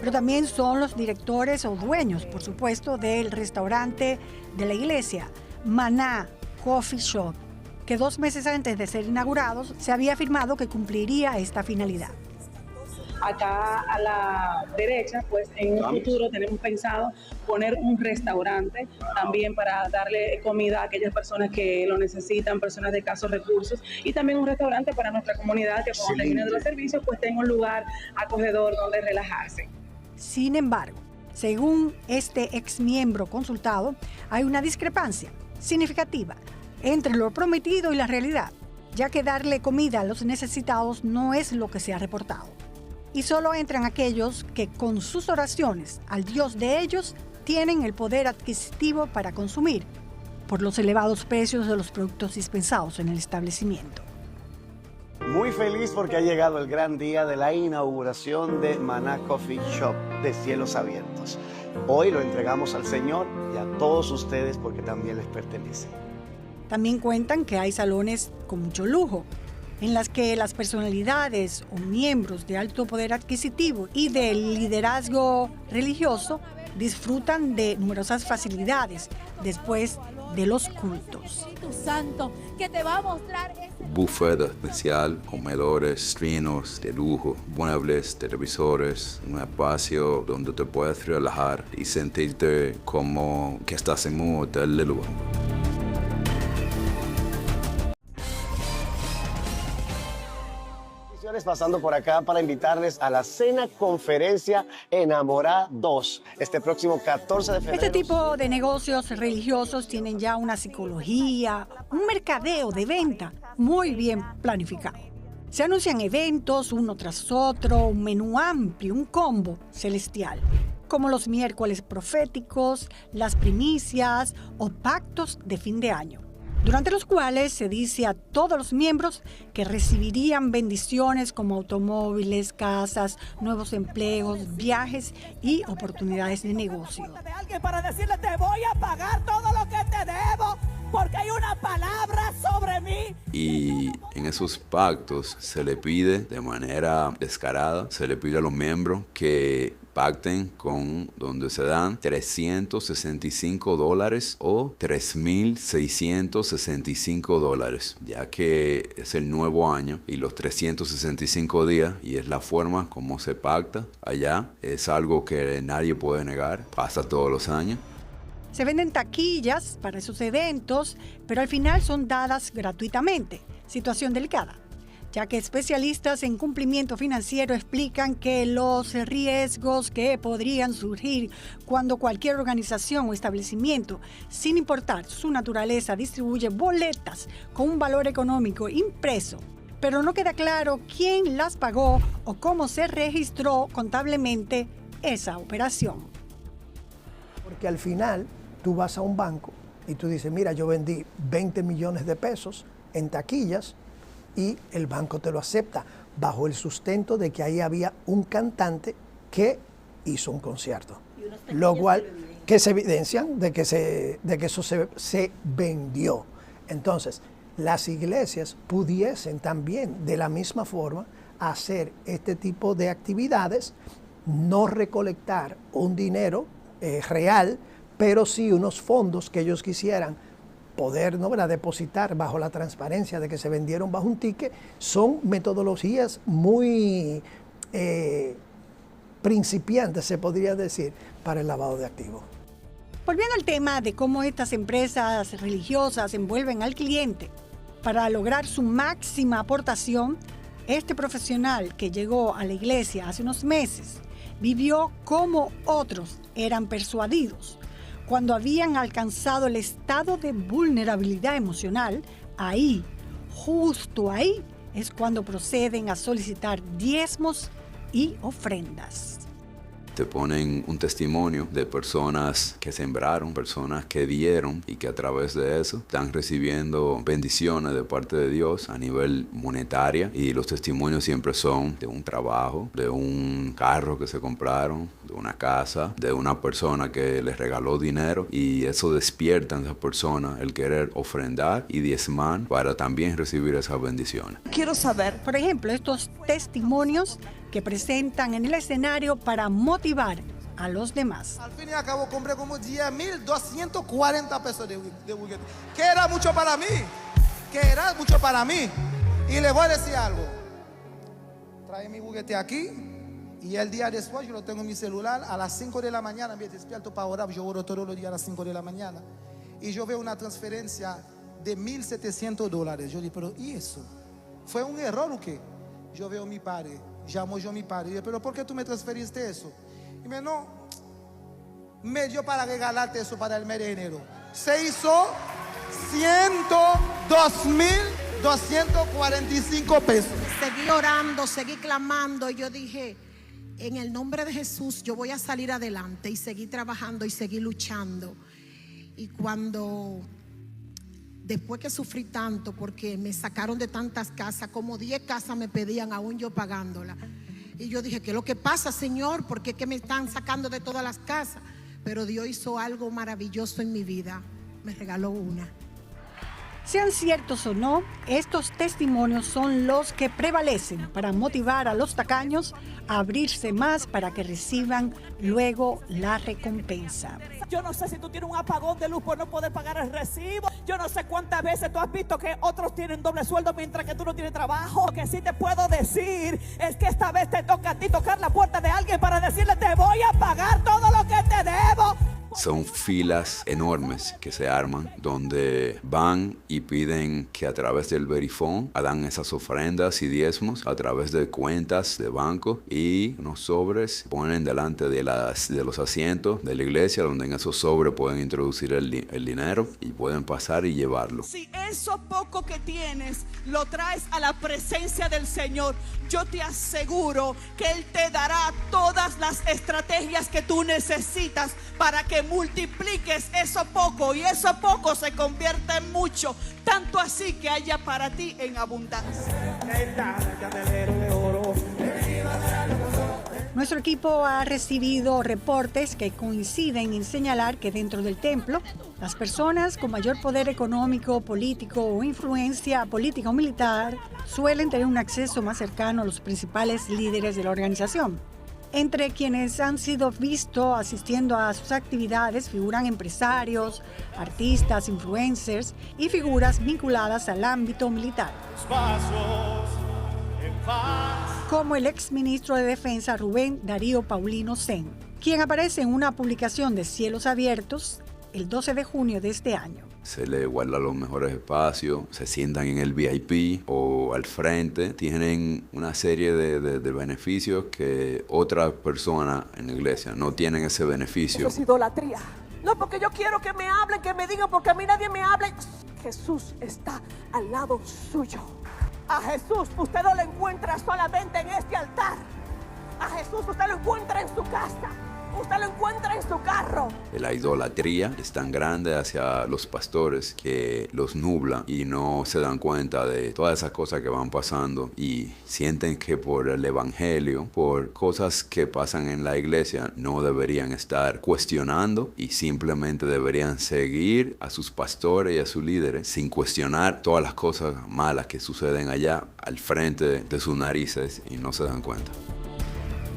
Pero también son los directores o dueños, por supuesto, del restaurante de la iglesia, Maná Coffee Shop, que 2 meses antes de ser inaugurados se había afirmado que cumpliría esta finalidad. Acá a la derecha, pues en un futuro tenemos pensado poner un restaurante también para darle comida a aquellas personas que lo necesitan, personas de escasos recursos, y también un restaurante para nuestra comunidad que cuando termine de los servicios pues tenga un lugar acogedor donde relajarse. Sin embargo, según este ex miembro consultado, hay una discrepancia significativa entre lo prometido y la realidad, ya que darle comida a los necesitados no es lo que se ha reportado. Y solo entran aquellos que con sus oraciones al Dios de ellos tienen el poder adquisitivo para consumir, por los elevados precios de los productos dispensados en el establecimiento. Muy feliz porque ha llegado el gran día de la inauguración de Maná Coffee Shop de Cielos Abiertos. Hoy lo entregamos al Señor y a todos ustedes porque también les pertenece. También cuentan que hay salones con mucho lujo, en las que las personalidades o miembros de alto poder adquisitivo y del liderazgo religioso disfrutan de numerosas facilidades después de los cultos. Santo, que te va a mostrar Buffet especial, comedores, trinos de lujo, muebles, televisores, un espacio donde te puedes relajar y sentirte como que estás en un hotel de lujo. Pasando por acá para invitarles a la Cena Conferencia Enamorá 2 este próximo 14 de febrero. Este tipo de negocios religiosos tienen ya una psicología, un mercadeo de venta muy bien planificado. Se anuncian eventos uno tras otro, un menú amplio, un combo celestial, como los miércoles proféticos, las primicias o pactos de fin de año, durante los cuales se dice a todos los miembros que recibirían bendiciones como automóviles, casas, nuevos empleos, viajes y oportunidades de negocio. De alguien para decirle te voy a pagar todo lo que te debo porque hay una palabra sobre mí. Y en esos pactos se le pide de manera descarada, se le pide a los miembros que pacten con donde se dan $365 o $3,665, ya que es el nuevo año y los 365 días, y es la forma como se pacta allá. Es algo que nadie puede negar, pasa todos los años. Se venden taquillas para esos eventos, pero al final son dadas gratuitamente. Situación delicada, ya que especialistas en cumplimiento financiero explican que los riesgos que podrían surgir cuando cualquier organización o establecimiento, sin importar su naturaleza, distribuye boletas con un valor económico impreso, pero no queda claro quién las pagó o cómo se registró contablemente esa operación. Porque al final tú vas a un banco y tú dices, mira, yo vendí 20 millones de pesos en taquillas, y el banco te lo acepta bajo el sustento de que ahí había un cantante que hizo un concierto, lo cual que se evidencian de que eso se vendió. Entonces, las iglesias pudiesen también de la misma forma hacer este tipo de actividades, no recolectar un dinero real, pero sí unos fondos que ellos quisieran poder depositar bajo la transparencia de que se vendieron bajo un ticket. Son metodologías muy principiantes, se podría decir, para el lavado de activos. Volviendo al tema de cómo estas empresas religiosas envuelven al cliente para lograr su máxima aportación, este profesional que llegó a la iglesia hace unos meses vivió cómo otros eran persuadidos. Cuando habían alcanzado el estado de vulnerabilidad emocional, ahí, justo ahí, es cuando proceden a solicitar diezmos y ofrendas. Te ponen un testimonio de personas que sembraron, personas que dieron y que a través de eso están recibiendo bendiciones de parte de Dios a nivel monetaria, y los testimonios siempre son de un trabajo, de un carro que se compraron, de una casa, de una persona que les regaló dinero, y eso despierta en esa persona el querer ofrendar y diezmar para también recibir esas bendiciones. Quiero saber, por ejemplo, estos testimonios que presentan en el escenario para motivar a los demás. Al fin y al cabo compré como 10,240 pesos de juguete, que era mucho para mí, y les voy a decir algo, trae mi juguete aquí, y el día después yo lo tengo en mi celular, a las 5 de la mañana me despierto para orar, yo oro todos los días a las 5 de la mañana, y yo veo una transferencia de $1,700, yo digo, pero ¿y eso? ¿Fue un error o qué? Yo veo a mi padre, llamo yo a mi padre, y digo, pero ¿por qué tú me transferiste eso? Y me no, me dio para regalarte eso para el mes de enero. Se hizo $102,000 245 pesos. Seguí orando, seguí clamando y yo dije, en el nombre de Jesús yo voy a salir adelante, y seguí trabajando y seguí luchando. Y después que sufrí tanto porque me sacaron de tantas casas, como 10 casas me pedían, aún yo pagándola. Y yo dije, ¿qué es lo que pasa, Señor? ¿Por qué que me están sacando de todas las casas? Pero Dios hizo algo maravilloso en mi vida, me regaló una. Sean ciertos o no, estos testimonios son los que prevalecen para motivar a los tacaños a abrirse más para que reciban luego la recompensa. Yo no sé si tú tienes un apagón de luz por no poder pagar el recibo. Yo no sé cuántas veces tú has visto que otros tienen doble sueldo mientras que tú no tienes trabajo. Lo que sí te puedo decir es que esta vez te toca a ti tocar la puerta de alguien para decirle, te voy a pagar todo lo que te debo. Son filas enormes que se arman donde van y piden que a través del Verifone hagan esas ofrendas y diezmos a través de cuentas de banco, y unos sobres ponen delante de los asientos de la iglesia, donde en esos sobres pueden introducir el dinero y pueden pasar y llevarlo. Si eso poco que tienes lo traes a la presencia del Señor, yo te aseguro que Él te dará todas las estrategias que tú necesitas para que multipliques eso poco, y eso poco se convierte en mucho, tanto así que haya para ti en abundancia. Nuestro equipo ha recibido reportes que coinciden en señalar que dentro del templo, las personas con mayor poder económico, político o influencia política o militar suelen tener un acceso más cercano a los principales líderes de la organización. Entre quienes han sido vistos asistiendo a sus actividades figuran empresarios, artistas, influencers y figuras vinculadas al ámbito militar, como el exministro de Defensa Rubén Darío Paulino Sen, quien aparece en una publicación de Cielos Abiertos el 12 de junio de este año. Se le guarda los mejores espacios, se sientan en el VIP o al frente, tienen una serie de beneficios que otras personas en la iglesia no tienen ese beneficio. Eso es idolatría. No, porque yo quiero que me hablen, que me digan, porque a mí nadie me habla. Jesús está al lado suyo. A Jesús usted no lo encuentra solamente en este altar. A Jesús usted lo encuentra en su casa. Usted lo encuentra en su carro. La idolatría es tan grande hacia los pastores que los nubla y no se dan cuenta de todas esas cosas que van pasando, y sienten que por el evangelio, por cosas que pasan en la iglesia, no deberían estar cuestionando y simplemente deberían seguir a sus pastores y a sus líderes sin cuestionar todas las cosas malas que suceden allá al frente de sus narices, y no se dan cuenta.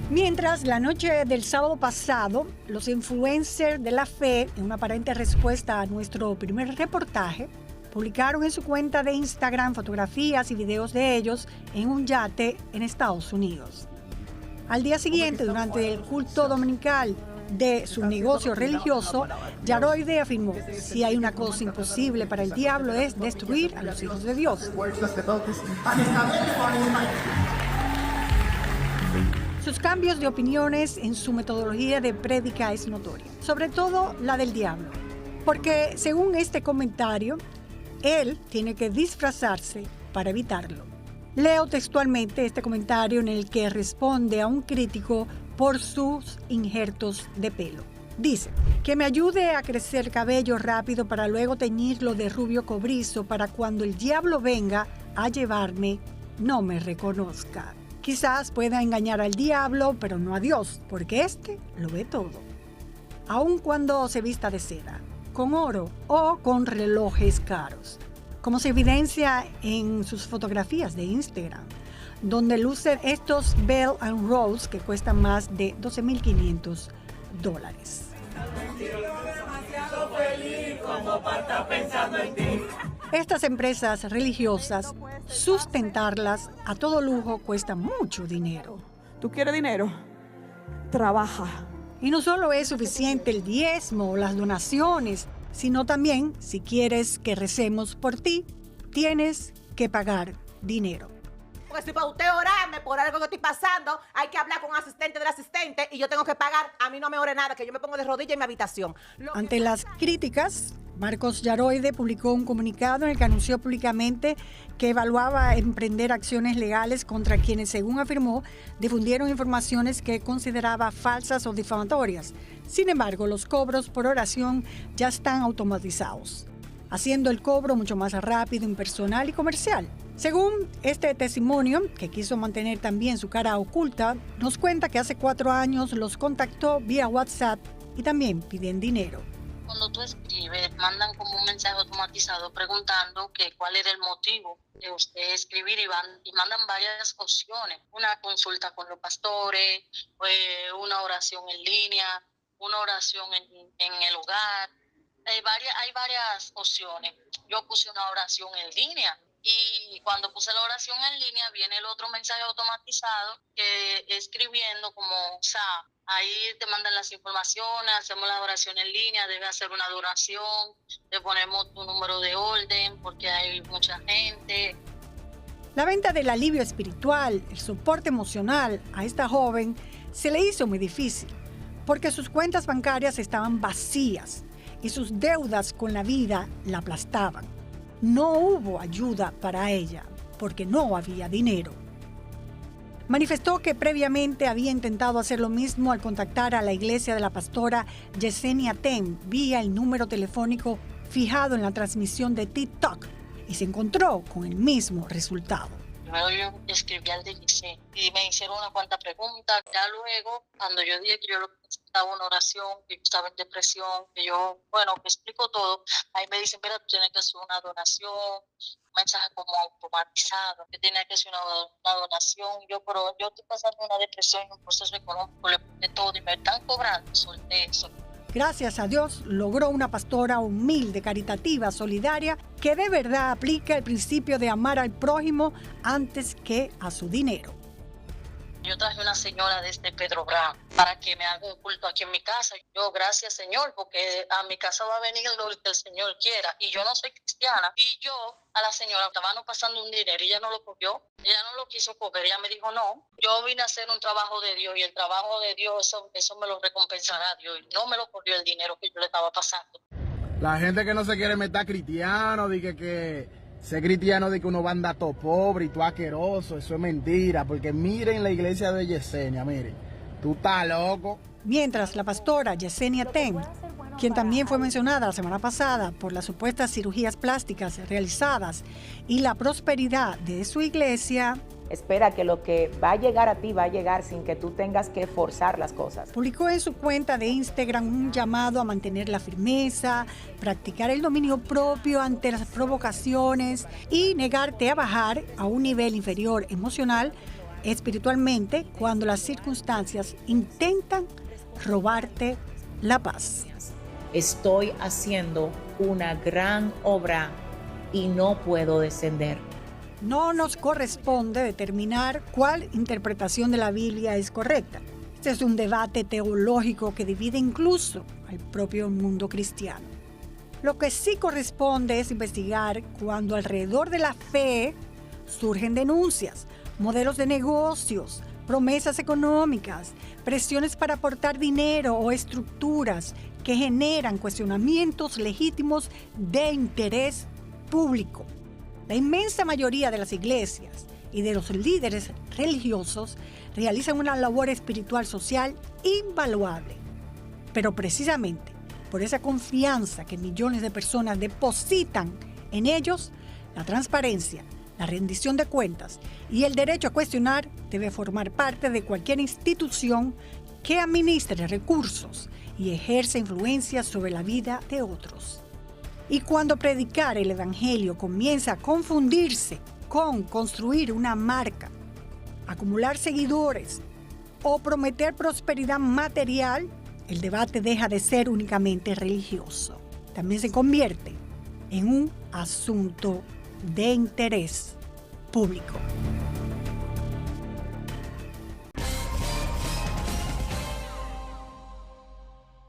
Mientras, la noche del sábado pasado, los influencers de la fe, en una aparente respuesta a nuestro primer reportaje, publicaron en su cuenta de Instagram fotografías y videos de ellos en un yate en Estados Unidos. Al día siguiente, durante el culto dominical de su negocio religioso, Yaroide afirmó: si hay una cosa imposible para el diablo es destruir a los hijos de Dios. Sus cambios de opiniones en su metodología de prédica es notoria, sobre todo la del diablo, porque según este comentario, él tiene que disfrazarse para evitarlo. Leo textualmente este comentario en el que responde a un crítico por sus injertos de pelo. Dice: que me ayude a crecer cabello rápido para luego teñirlo de rubio cobrizo para cuando el diablo venga a llevarme, no me reconozca. Quizás pueda engañar al diablo, pero no a Dios, porque éste lo ve todo. Aun cuando se vista de seda, con oro o con relojes caros, como se evidencia en sus fotografías de Instagram, donde lucen estos Bell & Rose que cuestan más de $12,500. Estas empresas religiosas, sustentarlas a todo lujo cuesta mucho dinero. ¿Tú quieres dinero? Trabaja. Y no solo es suficiente el diezmo o las donaciones, sino también, si quieres que recemos por ti, tienes que pagar dinero. Porque si para usted orarme por algo que estoy pasando, hay que hablar con un asistente del asistente y yo tengo que pagar. A mí no me ore nada, que yo me pongo de rodillas en mi habitación. Ante las críticas Marcos Yaroide publicó un comunicado en el que anunció públicamente que evaluaba emprender acciones legales contra quienes, según afirmó, difundieron informaciones que consideraba falsas o difamatorias. Sin embargo, los cobros por oración ya están automatizados, haciendo el cobro mucho más rápido, impersonal y comercial. Según este testimonio, que quiso mantener también su cara oculta, nos cuenta que hace 4 años los contactó vía WhatsApp y también piden dinero. Cuando tú escribes, mandan como un mensaje automatizado preguntando que cuál era el motivo de usted escribir y mandan varias opciones. Una consulta con los pastores, una oración en línea, una oración en el hogar. Hay varias opciones. Yo puse una oración en línea y cuando puse la oración en línea viene el otro mensaje automatizado que escribiendo como, o sea, ahí te mandan las informaciones, hacemos la oración en línea, debes hacer una donación, te ponemos tu número de orden porque hay mucha gente. La venta del alivio espiritual, el soporte emocional a esta joven se le hizo muy difícil porque sus cuentas bancarias estaban vacías y sus deudas con la vida la aplastaban. No hubo ayuda para ella porque no había dinero. Manifestó que previamente había intentado hacer lo mismo al contactar a la iglesia de la pastora Yesenia Ten vía el número telefónico fijado en la transmisión de TikTok y se encontró con el mismo resultado. Primero yo escribí al de Yesenia y me hicieron unas cuantas preguntas. Ya luego, cuando yo dije que yo necesitaba una oración, que yo estaba en depresión, que explico todo, ahí me dicen, mira, tú tienes que hacer una donación, un mensaje como automatizado, que tienes que hacer una donación. Pero yo estoy pasando una depresión, un proceso económico, le puse todo y me están cobrando, solté eso. Gracias a Dios, logró una pastora humilde, caritativa, solidaria, que de verdad aplica el principio de amar al prójimo antes que a su dinero. Yo traje una señora desde Pedro Brán para que me haga un culto aquí en mi casa. Yo, gracias Señor, porque a mi casa va a venir lo que el Señor quiera. Y yo no soy cristiana. Y yo a la señora estaban pasando un dinero y ella no lo cogió. Ella no lo quiso coger. Ella me dijo no. Yo vine a hacer un trabajo de Dios y el trabajo de Dios, eso me lo recompensará Dios. Y no me lo cogió el dinero que yo le estaba pasando. La gente que no se quiere meter cristiano, dice que ser cristiano de que uno va a andar todo pobre y todo asqueroso, eso es mentira, porque miren la iglesia de Yesenia, miren, tú estás loco. Mientras la pastora Yesenia Ten, quien también fue mencionada la semana pasada por las supuestas cirugías plásticas realizadas y la prosperidad de su iglesia, espera que lo que va a llegar a ti va a llegar sin que tú tengas que forzar las cosas. Publicó en su cuenta de Instagram un llamado a mantener la firmeza, practicar el dominio propio ante las provocaciones y negarte a bajar a un nivel inferior emocional, espiritualmente, cuando las circunstancias intentan robarte la paz. Estoy haciendo una gran obra y no puedo descender. No nos corresponde determinar cuál interpretación de la Biblia es correcta. Este es un debate teológico que divide incluso al propio mundo cristiano. Lo que sí corresponde es investigar cuando alrededor de la fe surgen denuncias, modelos de negocios, promesas económicas, presiones para aportar dinero o estructuras que generan cuestionamientos legítimos de interés público. La inmensa mayoría de las iglesias y de los líderes religiosos realizan una labor espiritual social invaluable. Pero precisamente por esa confianza que millones de personas depositan en ellos, la transparencia, la rendición de cuentas y el derecho a cuestionar debe formar parte de cualquier institución que administre recursos y ejerza influencia sobre la vida de otros. Y cuando predicar el evangelio comienza a confundirse con construir una marca, acumular seguidores o prometer prosperidad material, el debate deja de ser únicamente religioso. También se convierte en un asunto de interés público.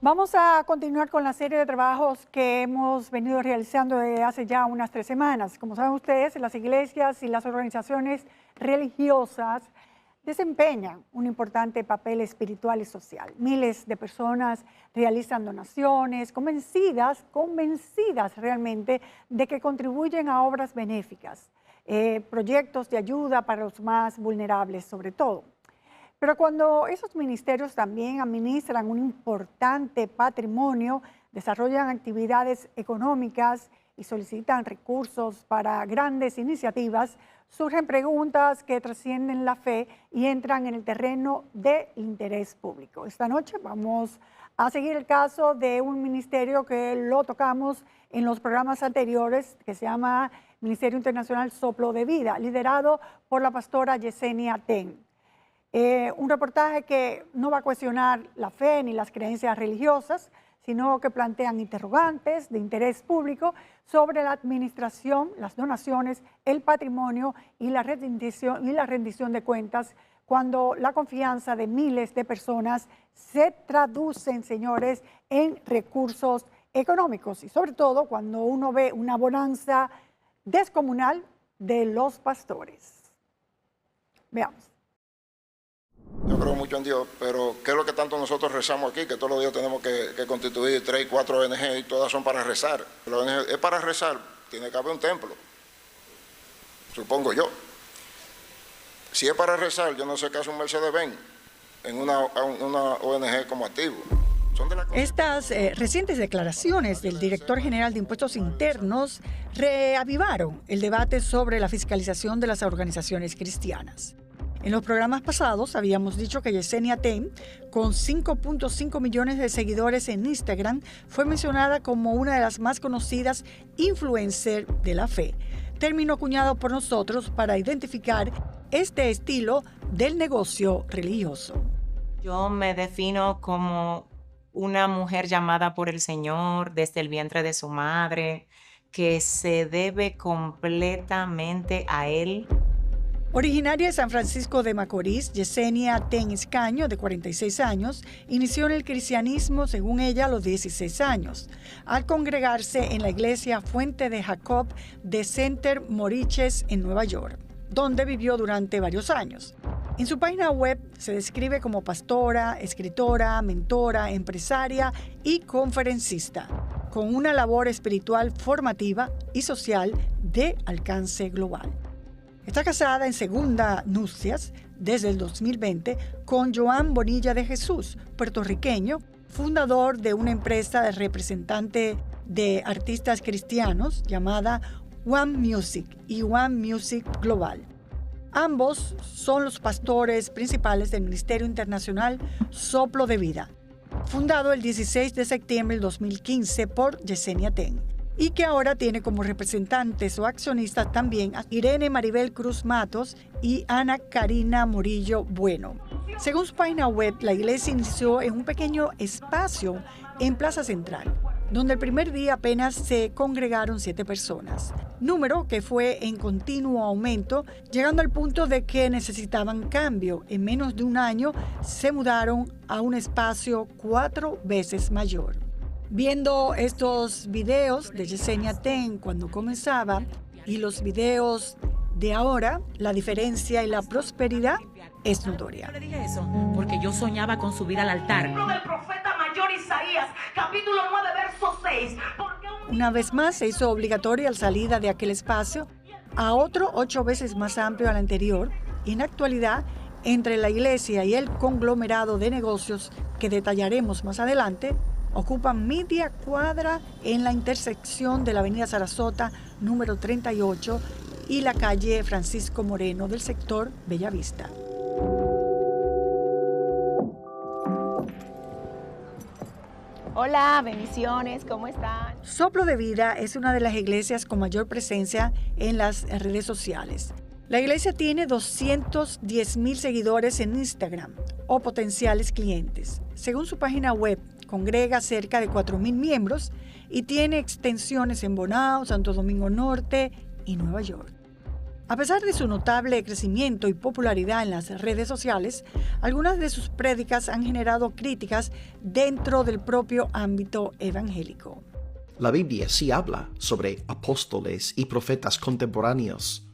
Vamos a continuar con la serie de trabajos que hemos venido realizando desde hace ya unas 3 semanas. Como saben ustedes, las iglesias y las organizaciones religiosas desempeñan un importante papel espiritual y social. Miles de personas realizan donaciones, convencidas realmente de que contribuyen a obras benéficas, proyectos de ayuda para los más vulnerables sobre todo. Pero cuando esos ministerios también administran un importante patrimonio, desarrollan actividades económicas y solicitan recursos para grandes iniciativas, surgen preguntas que trascienden la fe y entran en el terreno del interés público. Esta noche vamos a seguir el caso de un ministerio que lo tocamos en los programas anteriores, que se llama Ministerio Internacional Soplo de Vida, liderado por la pastora Yesenia Ten. Un reportaje que no va a cuestionar la fe ni las creencias religiosas, sino que plantean interrogantes de interés público sobre la administración, las donaciones, el patrimonio y la rendición de cuentas, cuando la confianza de miles de personas se traducen, señores, en recursos económicos y sobre todo cuando uno ve una bonanza descomunal de los pastores. Veamos. Yo creo mucho en Dios, pero ¿qué es lo que tanto nosotros rezamos aquí? Que todos los días tenemos que constituir 3 y 4 ONG y todas son para rezar. La ONG es para rezar, tiene que haber un templo, supongo yo. Si es para rezar, yo no sé qué hace un Mercedes-Benz en una ONG como activo. Estas recientes declaraciones del director general de Impuestos Internos reavivaron el debate sobre la fiscalización de las organizaciones cristianas. En los programas pasados habíamos dicho que Yesenia Ten, con 5.5 millones de seguidores en Instagram, fue mencionada como una de las más conocidas influencers de la fe. Término acuñado por nosotros para identificar este estilo del negocio religioso. Yo me defino como una mujer llamada por el Señor desde el vientre de su madre, que se debe completamente a Él. Originaria de San Francisco de Macorís, Yesenia Ten Escaño, de 46 años, inició en el cristianismo, según ella, a los 16 años, al congregarse en la iglesia Fuente de Jacob de Center Moriches en Nueva York, donde vivió durante varios años. En su página web se describe como pastora, escritora, mentora, empresaria y conferencista, con una labor espiritual formativa y social de alcance global. Está casada en segunda nupcias desde el 2020 con Joan Bonilla de Jesús, puertorriqueño, fundador de una empresa de representante de artistas cristianos llamada One Music y One Music Global. Ambos son los pastores principales del Ministerio Internacional Soplo de Vida, fundado el 16 de septiembre del 2015 por Yesenia Ten, y que ahora tiene como representantes o accionistas también a Irene Maribel Cruz Matos y Ana Karina Morillo Bueno. Según su página web, la iglesia inició en un pequeño espacio en Plaza Central, donde el primer día apenas se congregaron 7 personas, número que fue en continuo aumento, llegando al punto de que necesitaban cambio. En menos de un año se mudaron a un espacio 4 veces mayor. Viendo estos videos de Yesenia Ten cuando comenzaba y los videos de ahora, la diferencia y la prosperidad es notoria. Yo le dije eso porque yo soñaba con subir al altar. Libro del profeta mayor Isaías, capítulo 9, verso 6. Una vez más se hizo obligatoria la salida de aquel espacio a otro 8 veces más amplio al anterior, y en la actualidad, entre la iglesia y el conglomerado de negocios que detallaremos más adelante, ocupan media cuadra en la intersección de la avenida Sarasota número 38 y la calle Francisco Moreno del sector Bellavista. Hola, bendiciones, ¿cómo están? Soplo de Vida es una de las iglesias con mayor presencia en las redes sociales. La iglesia tiene 210,000 seguidores en Instagram o potenciales clientes. Según su página web, congrega cerca de 4,000 miembros y tiene extensiones en Bonao, Santo Domingo Norte y Nueva York. A pesar de su notable crecimiento y popularidad en las redes sociales, algunas de sus prédicas han generado críticas dentro del propio ámbito evangélico. La Biblia sí habla sobre apóstoles y profetas contemporáneos.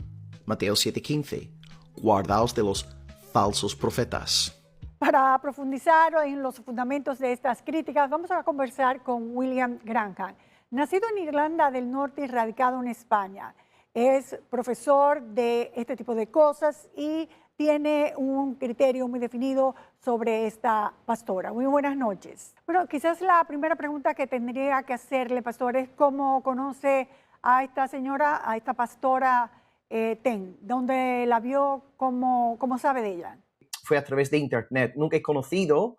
Mateo 7:15, guardaos de los falsos profetas. Para profundizar en los fundamentos de estas críticas, vamos a conversar con William Granham. Nacido en Irlanda del Norte y radicado en España, es profesor de este tipo de cosas y tiene un criterio muy definido sobre esta pastora. Muy buenas noches. Bueno, quizás la primera pregunta que tendría que hacerle, pastor, es cómo conoce a esta señora, a esta pastora Ten, ¿dónde la vio? ¿Cómo sabe de ella? Fue a través de internet. Nunca he conocido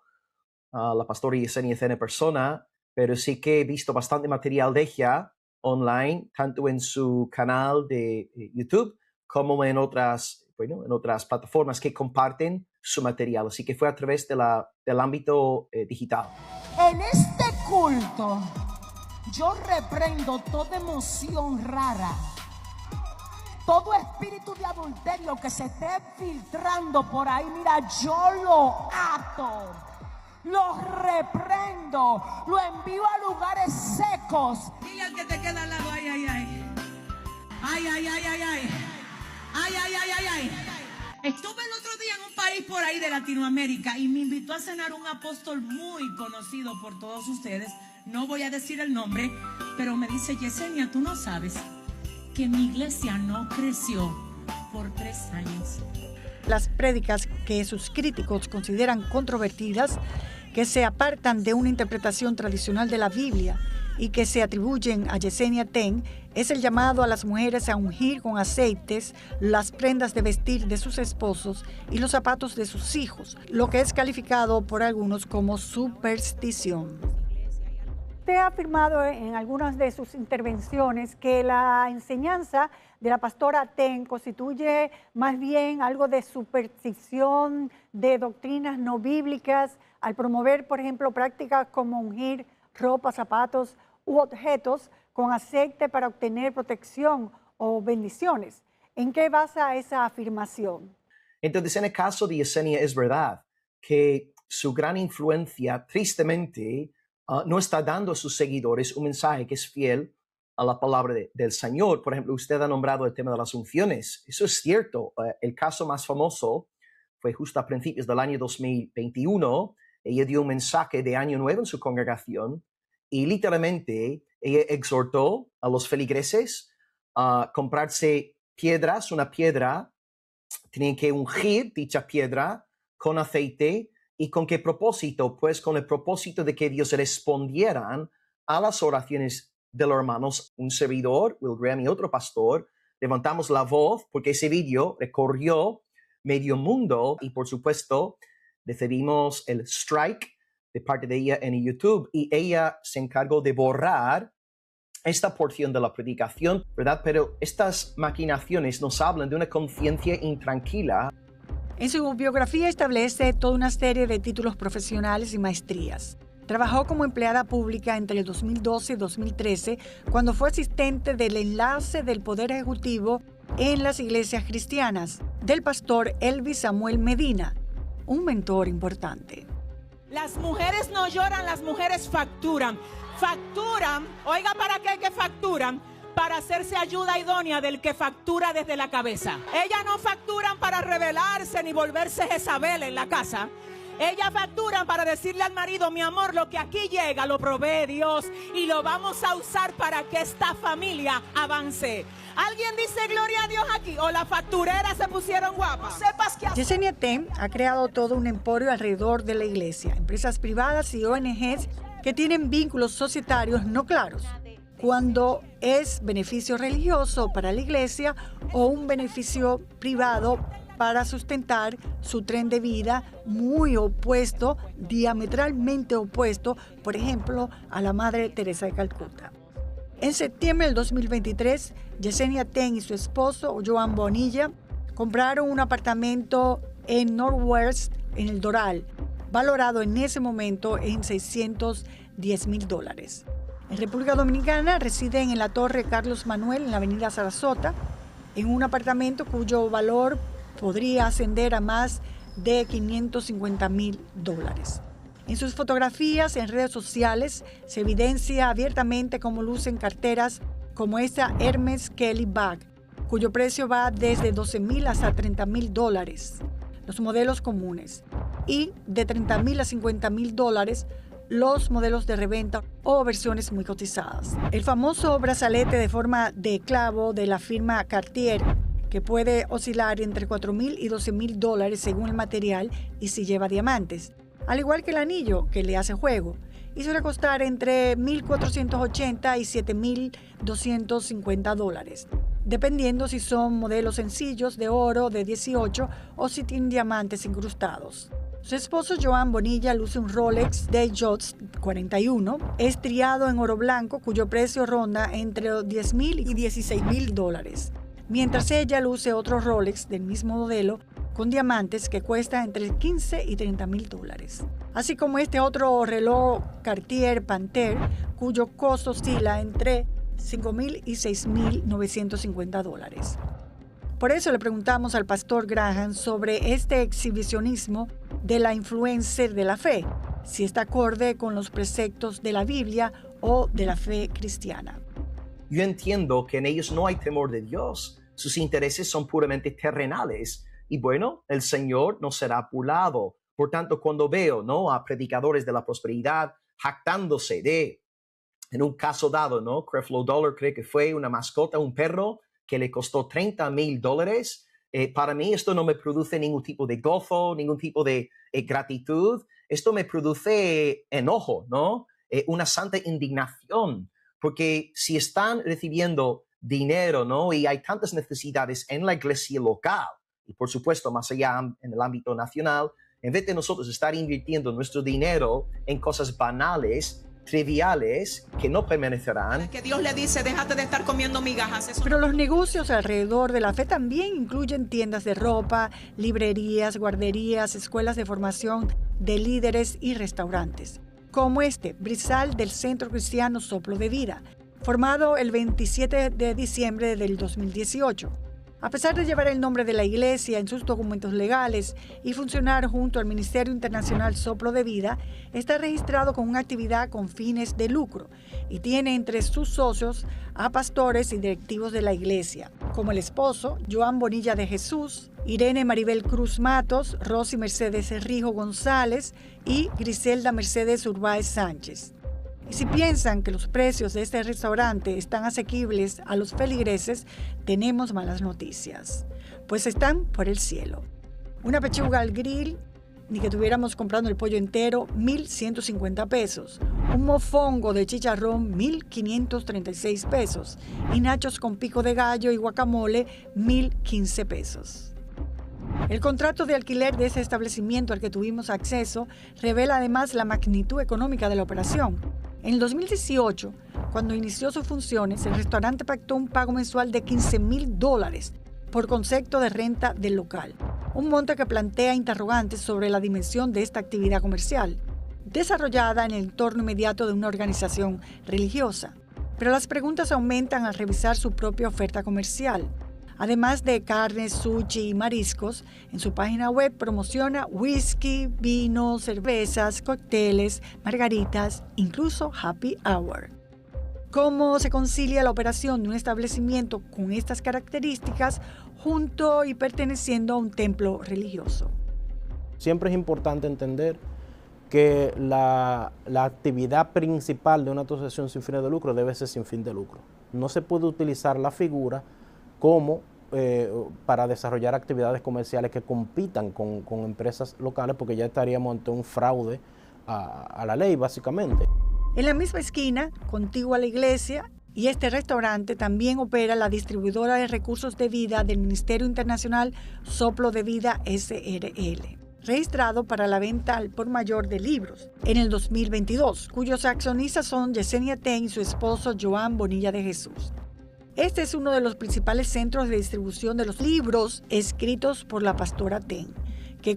a la pastora Yesenia Ten en persona, pero sí que he visto bastante material de ella online, tanto en su canal de YouTube como en otras plataformas que comparten su material. Así que fue a través del ámbito digital. En este culto, yo reprendo toda emoción rara, todo espíritu de adulterio que se esté filtrando por ahí. Mira, yo lo ato, lo reprendo, lo envío a lugares secos. Dile al que te queda al lado, ay, ay, ay. Ay, ay, ay, ay, ay. Ay, ay, ay, ay, ay. Estuve el otro día en un país por ahí de Latinoamérica y me invitó a cenar un apóstol muy conocido por todos ustedes. No voy a decir el nombre, pero me dice: Yesenia, tú no sabes que mi iglesia no creció por 3 años. Las prédicas que sus críticos consideran controvertidas, que se apartan de una interpretación tradicional de la Biblia y que se atribuyen a Yesenia Ten, es el llamado a las mujeres a ungir con aceites las prendas de vestir de sus esposos y los zapatos de sus hijos, lo que es calificado por algunos como superstición. Usted ha afirmado en algunas de sus intervenciones que la enseñanza de la pastora Ten constituye más bien algo de superstición, de doctrinas no bíblicas, al promover, por ejemplo, prácticas como ungir ropa, zapatos u objetos con aceite para obtener protección o bendiciones. ¿En qué basa esa afirmación? Entonces, en el caso de Yesenia, es verdad que su gran influencia, tristemente, no está dando a sus seguidores un mensaje que es fiel a la palabra del Señor. Por ejemplo, usted ha nombrado el tema de las unciones. Eso es cierto. El caso más famoso fue justo a principios del año 2021. Ella dio un mensaje de Año Nuevo en su congregación y literalmente ella exhortó a los feligreses a comprarse piedras, una piedra, tenían que ungir dicha piedra con aceite. ¿Y con qué propósito? Pues con el propósito de que Dios respondieran a las oraciones de los hermanos. Un servidor, Will Graham, y otro pastor, levantamos la voz porque ese vídeo recorrió medio mundo y, por supuesto, recibimos el strike de parte de ella en YouTube y ella se encargó de borrar esta porción de la predicación, ¿verdad? Pero estas maquinaciones nos hablan de una conciencia intranquila. En su biografía establece toda una serie de títulos profesionales y maestrías. Trabajó como empleada pública entre el 2012 y 2013, cuando fue asistente del enlace del Poder Ejecutivo en las iglesias cristianas, del pastor Elvis Samuel Medina, un mentor importante. Las mujeres no lloran, las mujeres facturan. Facturan, oiga, ¿para qué que facturan? Para hacerse ayuda idónea del que factura desde la cabeza. Ellas no facturan para rebelarse ni volverse Jezabel en la casa. Ellas facturan para decirle al marido: mi amor, lo que aquí llega lo provee Dios y lo vamos a usar para que esta familia avance. ¿Alguien dice gloria a Dios aquí? ¿O las factureras se pusieron guapas? Sepas que Yesenia Ten ha creado todo un emporio alrededor de la iglesia, empresas privadas y ONGs que tienen vínculos societarios no claros, cuando es beneficio religioso para la iglesia o un beneficio privado para sustentar su tren de vida muy opuesto, diametralmente opuesto, por ejemplo, a la Madre Teresa de Calcuta. En septiembre del 2023, Yesenia Ten y su esposo, Joan Bonilla, compraron un apartamento en Northwest, en el Doral, valorado en ese momento en $610,000. En República Dominicana residen en la Torre Carlos Manuel, en la avenida Sarasota, en un apartamento cuyo valor podría ascender a más de $550,000. En sus fotografías en redes sociales se evidencia abiertamente cómo lucen carteras como esta Hermes Kelly Bag, cuyo precio va desde $12,000 hasta $30,000. los modelos comunes, y de $30,000 a $50,000 los modelos de reventa o versiones muy cotizadas. El famoso brazalete de forma de clavo de la firma Cartier, que puede oscilar entre $4,000 y $12,000 según el material y si lleva diamantes, al igual que el anillo que le hace juego, y suele costar entre $1,480 y $7,250, dependiendo si son modelos sencillos de oro de 18 o si tienen diamantes incrustados. Su esposo Joan Bonilla luce un Rolex Datejust 41 estriado en oro blanco cuyo precio ronda entre $10,000 y $16,000, mientras ella luce otro Rolex del mismo modelo con diamantes que cuesta entre $15,000 y $30,000. Así como este otro reloj Cartier Panthère cuyo costo oscila entre $5,000 y $6,950. Por eso le preguntamos al pastor Graham sobre este exhibicionismo de la influencer de la fe, si está acorde con los preceptos de la Biblia o de la fe cristiana. Yo entiendo que en ellos no hay temor de Dios. Sus intereses son puramente terrenales. Y bueno, el Señor no será burlado. Por tanto, cuando veo, ¿no?, a predicadores de la prosperidad jactándose de, en un caso dado, ¿no?, Creflo Dollar cree que fue una mascota, un perro, que le costó $30,000, para mí esto no me produce ningún tipo de gozo, ningún tipo de gratitud. Esto me produce enojo, ¿no? Una santa indignación, porque si están recibiendo dinero, ¿no?, y hay tantas necesidades en la iglesia local, y por supuesto más allá en el ámbito nacional, en vez de nosotros estar invirtiendo nuestro dinero en cosas banales, triviales, que no permanecerán. Que Dios le dice, déjate de estar comiendo migajas. Pero los negocios alrededor de la fe también incluyen tiendas de ropa, librerías, guarderías, escuelas de formación de líderes y restaurantes, como este, Brizal del Centro Cristiano Soplo de Vida, formado el 27 de diciembre del 2018. A pesar de llevar el nombre de la iglesia en sus documentos legales y funcionar junto al Ministerio Internacional Soplo de Vida, está registrado con una actividad con fines de lucro y tiene entre sus socios a pastores y directivos de la iglesia, como el esposo Joan Bonilla de Jesús, Irene Maribel Cruz Matos, Rosy Mercedes Rijo González y Griselda Mercedes Urbáez Sánchez. Y si piensan que los precios de este restaurante están asequibles a los feligreses, tenemos malas noticias, pues están por el cielo. Una pechuga al grill, ni que tuviéramos comprando el pollo entero, $1,150. Un mofongo de chicharrón, $1,536. Y nachos con pico de gallo y guacamole, $1,015. El contrato de alquiler de ese establecimiento al que tuvimos acceso revela además la magnitud económica de la operación. En el 2018, cuando inició sus funciones, el restaurante pactó un pago mensual de $15,000 por concepto de renta del local, un monto que plantea interrogantes sobre la dimensión de esta actividad comercial, desarrollada en el entorno inmediato de una organización religiosa. Pero las preguntas aumentan al revisar su propia oferta comercial. Además de carnes, sushi y mariscos, en su página web promociona whisky, vino, cervezas, cócteles, margaritas, incluso happy hour. ¿Cómo se concilia la operación de un establecimiento con estas características junto y perteneciendo a un templo religioso? Siempre es importante entender que la actividad principal de una asociación sin fines de lucro debe ser sin fin de lucro. No se puede utilizar la figura como para desarrollar actividades comerciales que compitan con empresas locales, porque ya estaríamos ante un fraude a la ley, básicamente. En la misma esquina, contigua a la iglesia y este restaurante, también opera la distribuidora de recursos de vida del Ministerio Internacional Soplo de Vida SRL, registrado para la venta al por mayor de libros en el 2022, cuyos accionistas son Yesenia Ten y su esposo Joan Bonilla de Jesús. Este es uno de los principales centros de distribución de los libros escritos por la pastora Ten, que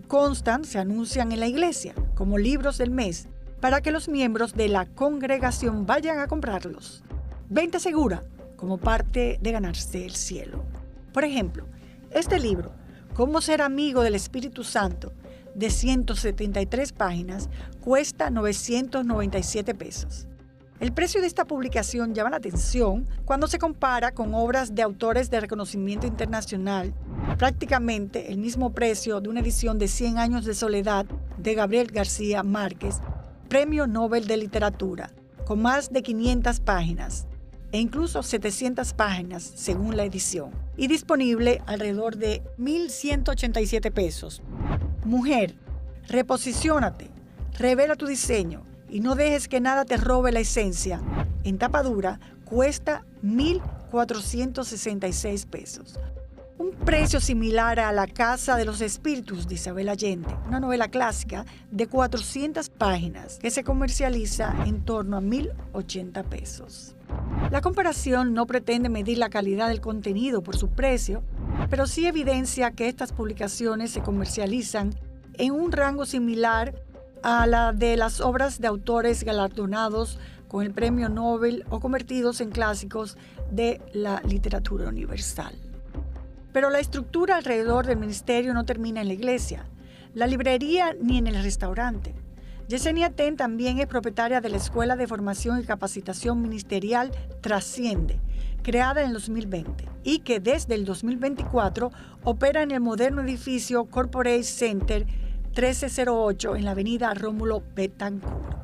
se anuncian en la iglesia como libros del mes para que los miembros de la congregación vayan a comprarlos. Venta segura como parte de ganarse el cielo. Por ejemplo, este libro, Cómo ser amigo del Espíritu Santo, de 173 páginas, cuesta $997. El precio de esta publicación llama la atención cuando se compara con obras de autores de reconocimiento internacional, prácticamente el mismo precio de una edición de 100 años de soledad de Gabriel García Márquez, Premio Nobel de Literatura, con más de 500 páginas e incluso 700 páginas según la edición, y disponible alrededor de 1.187 pesos. Mujer, reposiciónate, revela tu diseño y no dejes que nada te robe la esencia. En tapa dura cuesta 1.466 pesos. Un precio similar a La Casa de los Espíritus de Isabel Allende, una novela clásica de 400 páginas que se comercializa en torno a 1.080 pesos. La comparación no pretende medir la calidad del contenido por su precio, pero sí evidencia que estas publicaciones se comercializan en un rango similar a la de las obras de autores galardonados con el Premio Nobel o convertidos en clásicos de la literatura universal. Pero la estructura alrededor del ministerio no termina en la iglesia, la librería ni en el restaurante. Yesenia Ten también es propietaria de la Escuela de Formación y Capacitación Ministerial Trasciende, creada en el 2020 y que desde el 2024 opera en el moderno edificio Corporate Center 1308 en la avenida Rómulo Betancourt.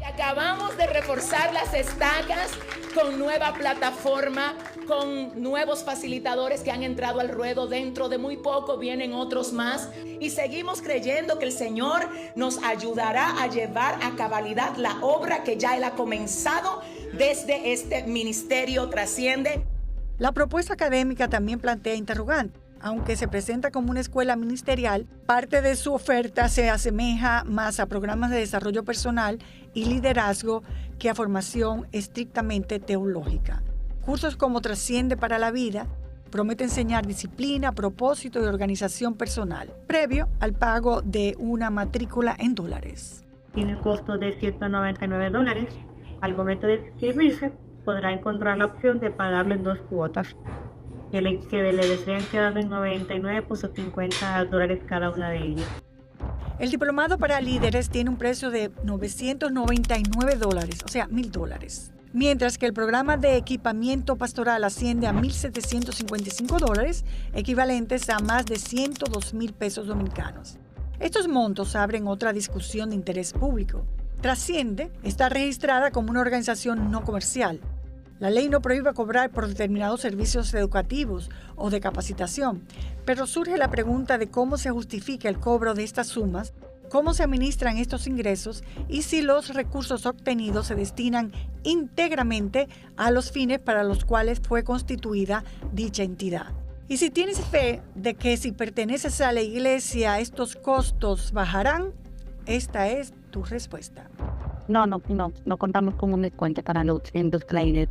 Acabamos de reforzar las estacas con nueva plataforma, con nuevos facilitadores que han entrado al ruedo. Dentro de muy poco vienen otros más y seguimos creyendo que el Señor nos ayudará a llevar a cabalidad la obra que ya Él ha comenzado desde este ministerio Trasciende. La propuesta académica también plantea interrogantes. Aunque se presenta como una escuela ministerial, parte de su oferta se asemeja más a programas de desarrollo personal y liderazgo que a formación estrictamente teológica. Cursos como Trasciende para la Vida promete enseñar disciplina, propósito y organización personal, previo al pago de una matrícula en dólares. Tiene costo de $199. Al momento de inscribirse, podrá encontrar la opción de pagarlo en 2 cuotas. Que le desean quedar en $99.50 cada una de ellas. El diplomado para líderes tiene un precio de $999, o sea, $1,000. Mientras que el programa de equipamiento pastoral asciende a $1,755, equivalentes a más de 102,000 pesos dominicanos. Estos montos abren otra discusión de interés público. Trasciende está registrada como una organización no comercial. La ley no prohíbe cobrar por determinados servicios educativos o de capacitación, pero surge la pregunta de cómo se justifica el cobro de estas sumas, cómo se administran estos ingresos y si los recursos obtenidos se destinan íntegramente a los fines para los cuales fue constituida dicha entidad. Y si tienes fe de que si perteneces a la iglesia estos costos bajarán, esta es tu respuesta. No contamos con un descuento para los clientes.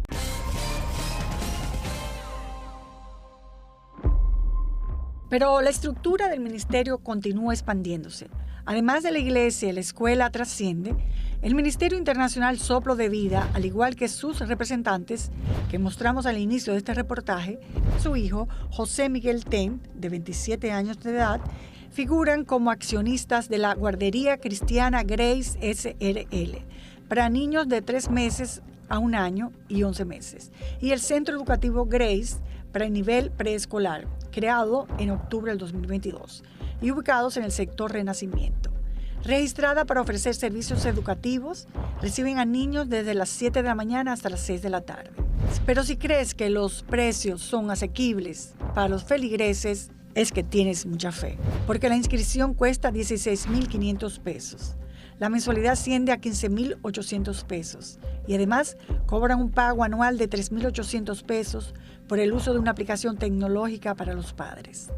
Pero la estructura del ministerio continúa expandiéndose. Además de la iglesia y la escuela Trasciende, el Ministerio Internacional Soplo de Vida, al igual que sus representantes, que mostramos al inicio de este reportaje, su hijo, José Miguel Ten, de 27 años de edad, figuran como accionistas de la guardería cristiana Grace SRL para niños de 3 meses a 1 año y 11 meses, y el Centro Educativo Grace para el nivel preescolar, creado en octubre del 2022 y ubicados en el sector Renacimiento. Registrada para ofrecer servicios educativos, reciben a niños desde las 7 de la mañana hasta las 6 de la tarde. Pero si crees que los precios son asequibles para los feligreses, es que tienes mucha fe, porque la inscripción cuesta 16,500 pesos. La mensualidad asciende a 15,800 pesos y además cobran un pago anual de 3,800 pesos por el uso de una aplicación tecnológica para los padres.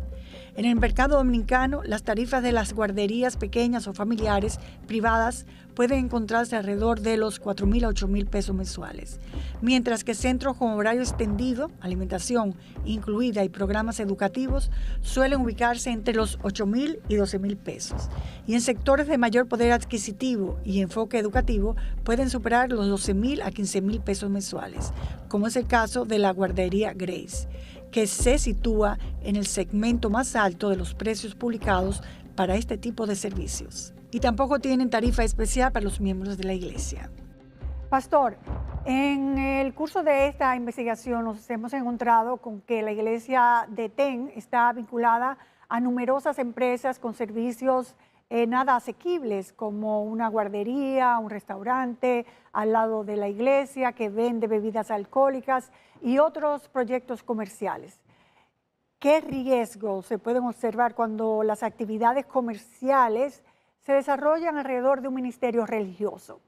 En el mercado dominicano, las tarifas de las guarderías pequeñas o familiares privadas pueden encontrarse alrededor de los 4,000 a 8,000 pesos mensuales, mientras que centros con horario extendido, alimentación incluida y programas educativos suelen ubicarse entre los 8,000 y 12,000 pesos. Y en sectores de mayor poder adquisitivo y enfoque educativo pueden superar los 12,000 a 15,000 pesos mensuales, como es el caso de la guardería Grace, que se sitúa en el segmento más alto de los precios publicados para este tipo de servicios. Y tampoco tienen tarifa especial para los miembros de la iglesia. Pastor, en el curso de esta investigación nos hemos encontrado con que la iglesia de TEN está vinculada a numerosas empresas con servicios nada asequibles, como una guardería, un restaurante al lado de la iglesia que vende bebidas alcohólicas y otros proyectos comerciales. ¿Qué riesgos se pueden observar cuando las actividades comerciales se desarrollan alrededor de un ministerio religioso?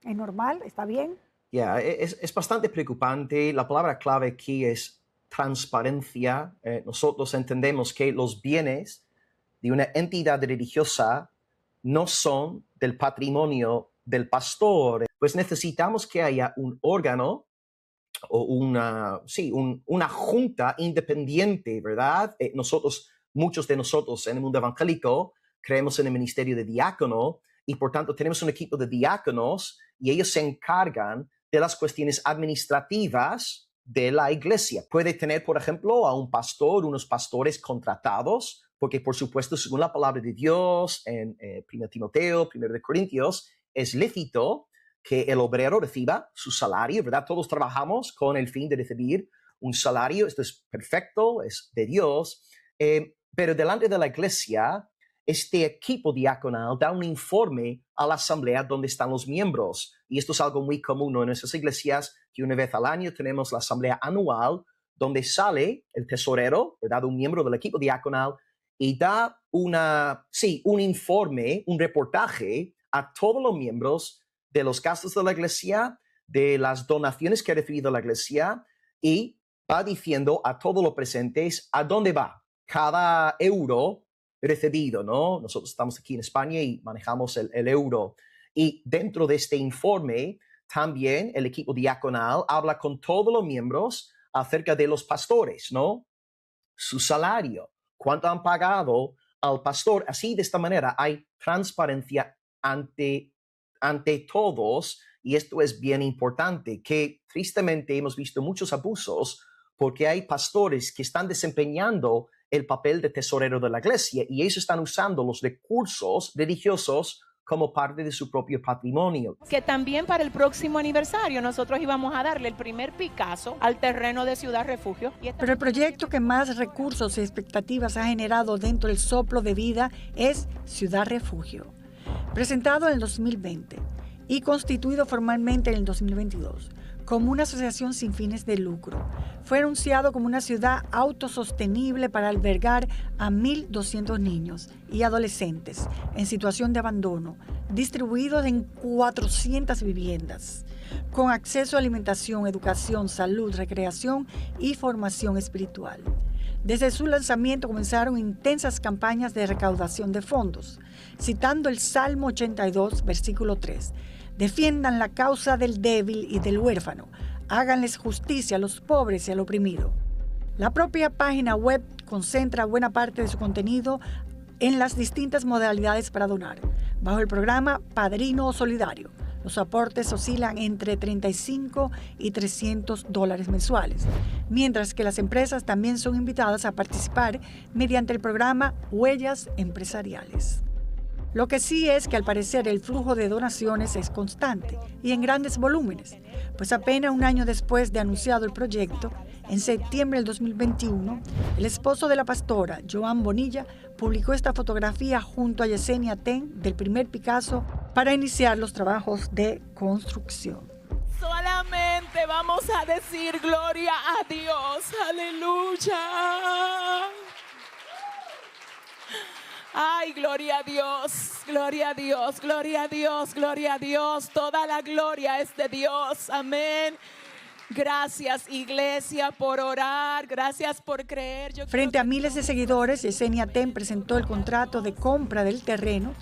¿Es normal? ¿Está bien? Es bastante preocupante. La palabra clave aquí es transparencia. Nosotros entendemos que los bienes de una entidad religiosa no son del patrimonio del pastor. Pues necesitamos que haya un órgano o una junta independiente, ¿verdad? Muchos de nosotros en el mundo evangélico creemos en el ministerio de diácono y por tanto tenemos un equipo de diáconos y ellos se encargan de las cuestiones administrativas de la iglesia. Puede tener, por ejemplo, a un pastor, unos pastores contratados, porque por supuesto, según la palabra de Dios en 1 Timoteo, 1 de Corintios, es lícito que el obrero reciba su salario, ¿verdad? Todos trabajamos con el fin de recibir un salario. Esto es perfecto, es de Dios. Pero delante de la iglesia, este equipo diaconal da un informe a la asamblea donde están los miembros. Y esto es algo muy común, ¿no? En nuestras iglesias, que una vez al año tenemos la asamblea anual, donde sale el tesorero, ¿verdad? Un miembro del equipo diaconal, y da un informe, un reportaje a todos los miembros de los gastos de la iglesia, de las donaciones que ha recibido la iglesia, y va diciendo a todos los presentes a dónde va cada euro recibido, ¿no? Nosotros estamos aquí en España y manejamos el euro. Y dentro de este informe, también el equipo diaconal habla con todos los miembros acerca de los pastores, ¿no? Su salario, cuánto han pagado al pastor. Así, de esta manera, hay transparencia ante todos, y esto es bien importante, que tristemente hemos visto muchos abusos porque hay pastores que están desempeñando el papel de tesorero de la iglesia y ellos están usando los recursos religiosos como parte de su propio patrimonio. Que también para el próximo aniversario nosotros íbamos a darle el primer Picasso al terreno de Ciudad Refugio. Pero el proyecto que más recursos y expectativas ha generado dentro del soplo de vida es Ciudad Refugio, presentado en el 2020 y constituido formalmente en el 2022 como una asociación sin fines de lucro. Fue anunciado como una ciudad autosostenible para albergar a 1.200 niños y adolescentes en situación de abandono, distribuidos en 400 viviendas, con acceso a alimentación, educación, salud, recreación y formación espiritual. Desde su lanzamiento comenzaron intensas campañas de recaudación de fondos, citando el Salmo 82, versículo 3. Defiendan la causa del débil y del huérfano. Háganles justicia a los pobres y al oprimido. La propia página web concentra buena parte de su contenido en las distintas modalidades para donar. Bajo el programa Padrino Solidario, los aportes oscilan entre $35 y $300 mensuales, mientras que las empresas también son invitadas a participar mediante el programa Huellas Empresariales. Lo que sí es que al parecer el flujo de donaciones es constante y en grandes volúmenes, pues apenas un año después de anunciado el proyecto, en septiembre del 2021, el esposo de la pastora, Joan Bonilla, publicó esta fotografía junto a Yesenia Ten del primer Picasso para iniciar los trabajos de construcción. Solamente vamos a decir gloria a Dios, aleluya. Ay, gloria a Dios, gloria a Dios, gloria a Dios, gloria a Dios. Toda la gloria es de Dios, amén. Gracias, iglesia, por orar, gracias por creer. Frente a miles de seguidores, Yesenia Ten presentó el contrato de compra del terreno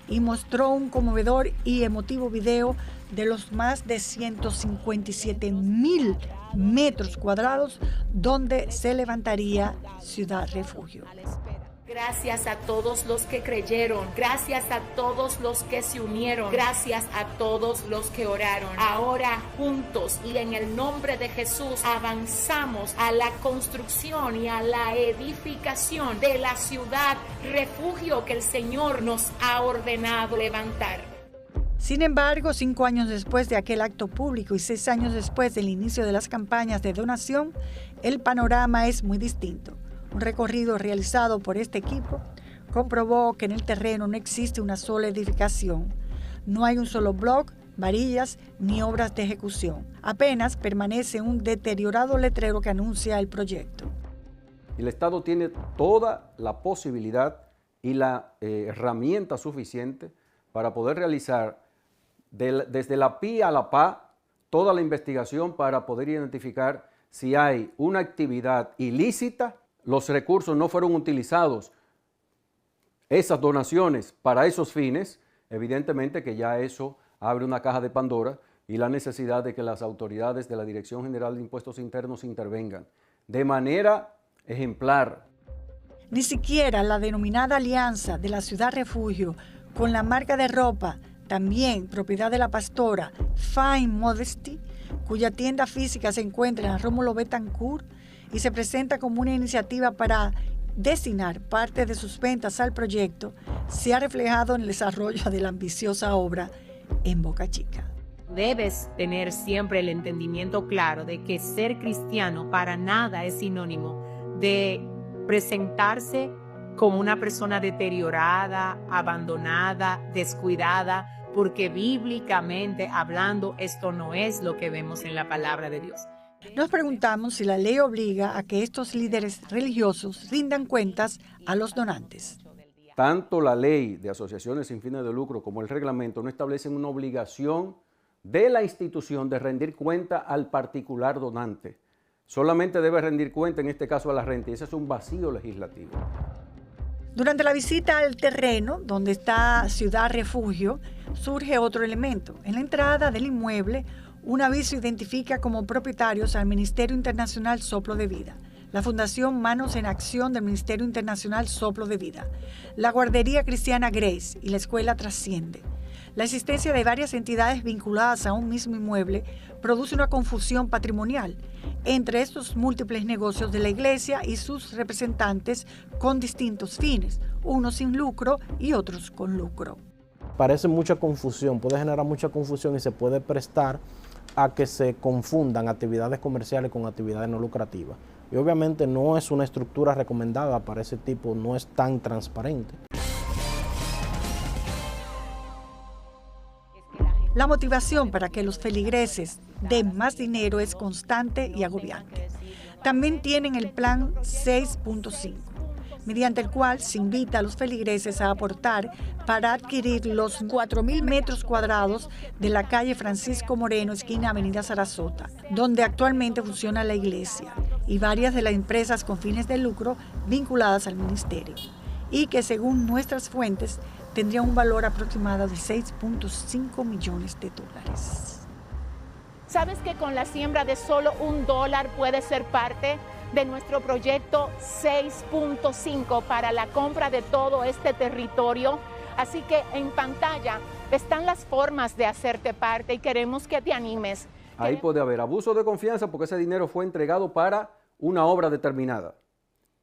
y mostró un conmovedor y emotivo video de los más de 157,000 metros cuadrados donde se levantaría Ciudad Refugio. Gracias a todos los que creyeron, gracias a todos los que se unieron, gracias a todos los que oraron. Ahora juntos y en el nombre de Jesús avanzamos a la construcción y a la edificación de la ciudad refugio que el Señor nos ha ordenado levantar. Sin embargo, 5 años después de aquel acto público y 6 años después del inicio de las campañas de donación, el panorama es muy distinto. Un recorrido realizado por este equipo comprobó que en el terreno no existe una sola edificación. No hay un solo bloc, varillas ni obras de ejecución. Apenas permanece un deteriorado letrero que anuncia el proyecto. El Estado tiene toda la posibilidad y la herramienta suficiente para poder realizar desde la PI a la PA toda la investigación para poder identificar si hay una actividad ilícita, los recursos no fueron utilizados, esas donaciones para esos fines, evidentemente que ya eso abre una caja de Pandora y la necesidad de que las autoridades de la Dirección General de Impuestos Internos intervengan de manera ejemplar. Ni siquiera la denominada alianza de la Ciudad Refugio con la marca de ropa, también propiedad de la pastora Fine Modesty, cuya tienda física se encuentra en Rómulo Betancourt y se presenta como una iniciativa para destinar parte de sus ventas al proyecto, se ha reflejado en el desarrollo de la ambiciosa obra en Boca Chica. Debes tener siempre el entendimiento claro de que ser cristiano para nada es sinónimo de presentarse como una persona deteriorada, abandonada, descuidada, porque bíblicamente hablando esto no es lo que vemos en la palabra de Dios. Nos preguntamos si la ley obliga a que estos líderes religiosos rindan cuentas a los donantes. Tanto la ley de asociaciones sin fines de lucro como el reglamento no establecen una obligación de la institución de rendir cuenta al particular donante. Solamente debe rendir cuenta, en este caso, a la renta, y ese es un vacío legislativo. Durante la visita al terreno, donde está Ciudad Refugio, surge otro elemento. En la entrada del inmueble, un aviso identifica como propietarios al Ministerio Internacional Soplo de Vida, la Fundación Manos en Acción del Ministerio Internacional Soplo de Vida, la Guardería Cristiana Grace y la Escuela Trasciende. La existencia de varias entidades vinculadas a un mismo inmueble produce una confusión patrimonial entre estos múltiples negocios de la iglesia y sus representantes con distintos fines, unos sin lucro y otros con lucro. Parece mucha confusión, puede generar mucha confusión y se puede prestar a que se confundan actividades comerciales con actividades no lucrativas. Y obviamente no es una estructura recomendada para ese tipo, no es tan transparente. La motivación para que los feligreses den más dinero es constante y agobiante. También tienen el plan 6.5, mediante el cual se invita a los feligreses a aportar para adquirir los 4.000 metros cuadrados de la calle Francisco Moreno, esquina Avenida Sarasota, donde actualmente funciona la iglesia y varias de las empresas con fines de lucro vinculadas al ministerio, y que según nuestras fuentes tendría un valor aproximado de $6.5 millones. ¿Sabes que con la siembra de solo $1 puede ser parte de nuestro proyecto 6.5 para la compra de todo este territorio? Así que en pantalla están las formas de hacerte parte y queremos que te animes. Ahí puede haber abuso de confianza porque ese dinero fue entregado para una obra determinada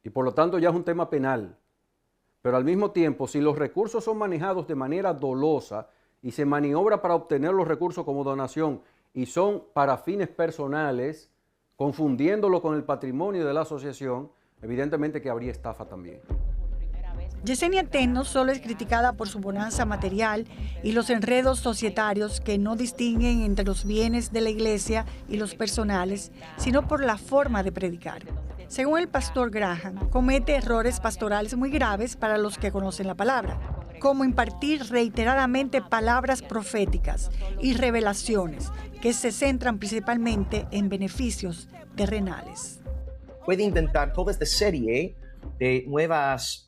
y por lo tanto ya es un tema penal. Pero al mismo tiempo, si los recursos son manejados de manera dolosa y se maniobra para obtener los recursos como donación y son para fines personales, confundiéndolo con el patrimonio de la asociación, evidentemente que habría estafa también. Yesenia Ten no solo es criticada por su bonanza material y los enredos societarios que no distinguen entre los bienes de la iglesia y los personales, sino por la forma de predicar. Según el pastor Graham, comete errores pastorales muy graves para los que conocen la palabra, como impartir reiteradamente palabras proféticas y revelaciones que se centran principalmente en beneficios terrenales. Puede inventar toda esta serie de nuevas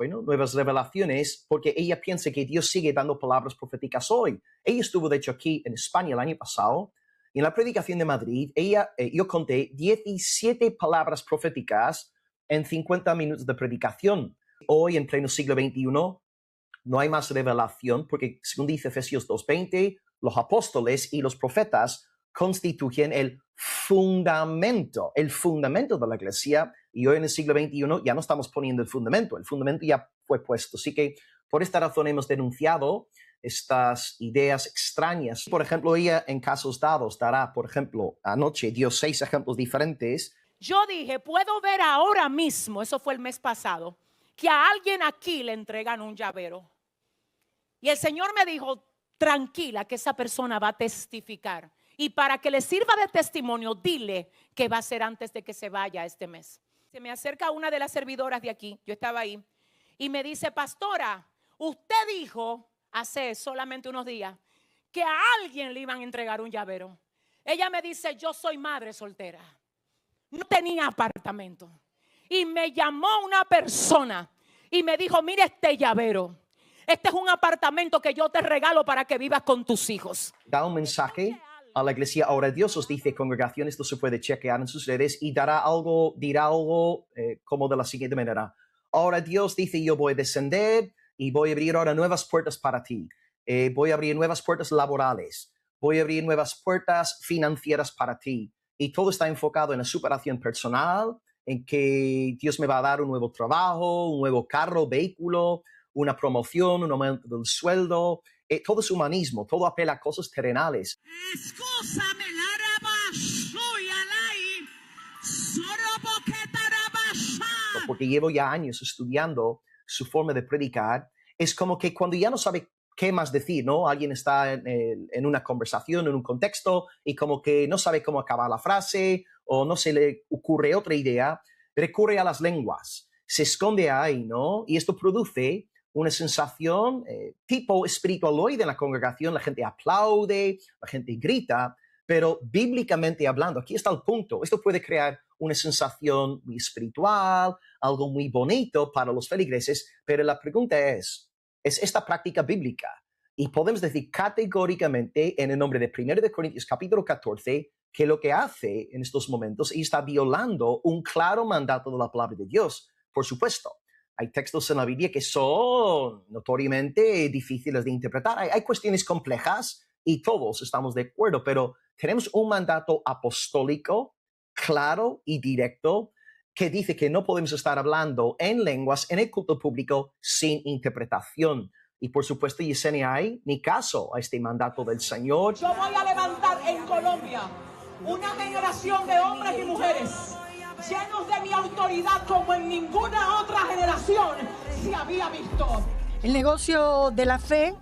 revelaciones porque ella piensa que Dios sigue dando palabras proféticas hoy. Ella estuvo, de hecho, aquí en España el año pasado. En la predicación de Madrid, yo conté 17 palabras proféticas en 50 minutos de predicación. Hoy, en pleno siglo XXI, no hay más revelación porque, según dice Efesios 2:20, los apóstoles y los profetas constituyen el fundamento de la iglesia. Y hoy en el siglo XXI ya no estamos poniendo el fundamento ya fue puesto. Así que por esta razón hemos denunciado estas ideas extrañas. Por ejemplo, ella en casos dados dará, por ejemplo, anoche dio 6 ejemplos diferentes. Yo dije, puedo ver ahora mismo, eso fue el mes pasado, que a alguien aquí le entregan un llavero. Y el Señor me dijo, tranquila, que esa persona va a testificar. Y para que le sirva de testimonio, dile que va a ser antes de que se vaya este mes. Se me acerca una de las servidoras de aquí, yo estaba ahí, y me dice, pastora, usted dijo hace solamente unos días que a alguien le iban a entregar un llavero. Ella me dice, yo soy madre soltera, no tenía apartamento. Y me llamó una persona y me dijo, mire este llavero. Este es un apartamento que yo te regalo para que vivas con tus hijos. Da un mensaje a la iglesia. Ahora Dios os dice, congregación, esto se puede chequear en sus redes y dirá algo como de la siguiente manera. Ahora Dios dice, yo voy a descender y voy a abrir ahora nuevas puertas para ti. Voy a abrir nuevas puertas laborales. Voy a abrir nuevas puertas financieras para ti. Y todo está enfocado en la superación personal, en que Dios me va a dar un nuevo trabajo, un nuevo carro, vehículo, una promoción, un aumento del sueldo. Todo es humanismo, todo apela a cosas terrenales. Porque llevo ya años estudiando su forma de predicar. Es como que cuando ya no sabe qué más decir, ¿no? Alguien está en una conversación, en un contexto, y como que no sabe cómo acabar la frase, o no se le ocurre otra idea, recurre a las lenguas. Se esconde ahí, ¿no? Y esto produce una sensación tipo espiritualoide en la congregación. La gente aplaude, la gente grita, pero bíblicamente hablando, aquí está el punto. Esto puede crear una sensación muy espiritual, algo muy bonito para los feligreses, pero la pregunta ¿es esta práctica bíblica? Y podemos decir categóricamente en el nombre de 1 de Corintios capítulo 14 que lo que hace en estos momentos está violando un claro mandato de la palabra de Dios. Por supuesto, hay textos en la Biblia que son notoriamente difíciles de interpretar. Hay cuestiones complejas y todos estamos de acuerdo, pero tenemos un mandato apostólico claro y directo que dice que no podemos estar hablando en lenguas en el culto público sin interpretación. Y por supuesto, Yesenia, hay ni caso a este mandato del Señor. Yo voy a levantar en Colombia una generación de hombres y mujeres llenos de mi autoridad como en ninguna otra generación se había visto. El negocio de la fe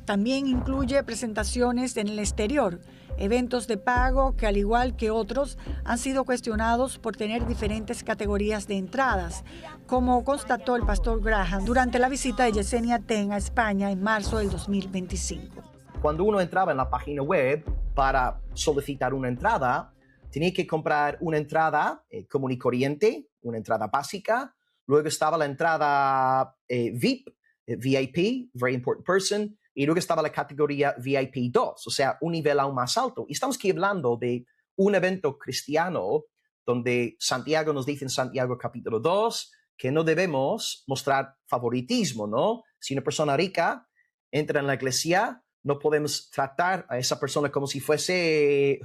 también incluye presentaciones en el exterior, eventos de pago que, al igual que otros, han sido cuestionados por tener diferentes categorías de entradas, como constató el pastor Graham durante la visita de Yesenia Ten a España en marzo del 2025. Cuando uno entraba en la página web para solicitar una entrada, tenía que comprar una entrada común y corriente, una entrada básica. Luego estaba la entrada VIP, VIP, Very Important Person, y luego estaba la categoría VIP 2, o sea, un nivel aún más alto. Y estamos aquí hablando de un evento cristiano donde Santiago nos dice en Santiago capítulo 2 que no debemos mostrar favoritismo, ¿no? Si una persona rica entra en la iglesia, no podemos tratar a esa persona como si fuese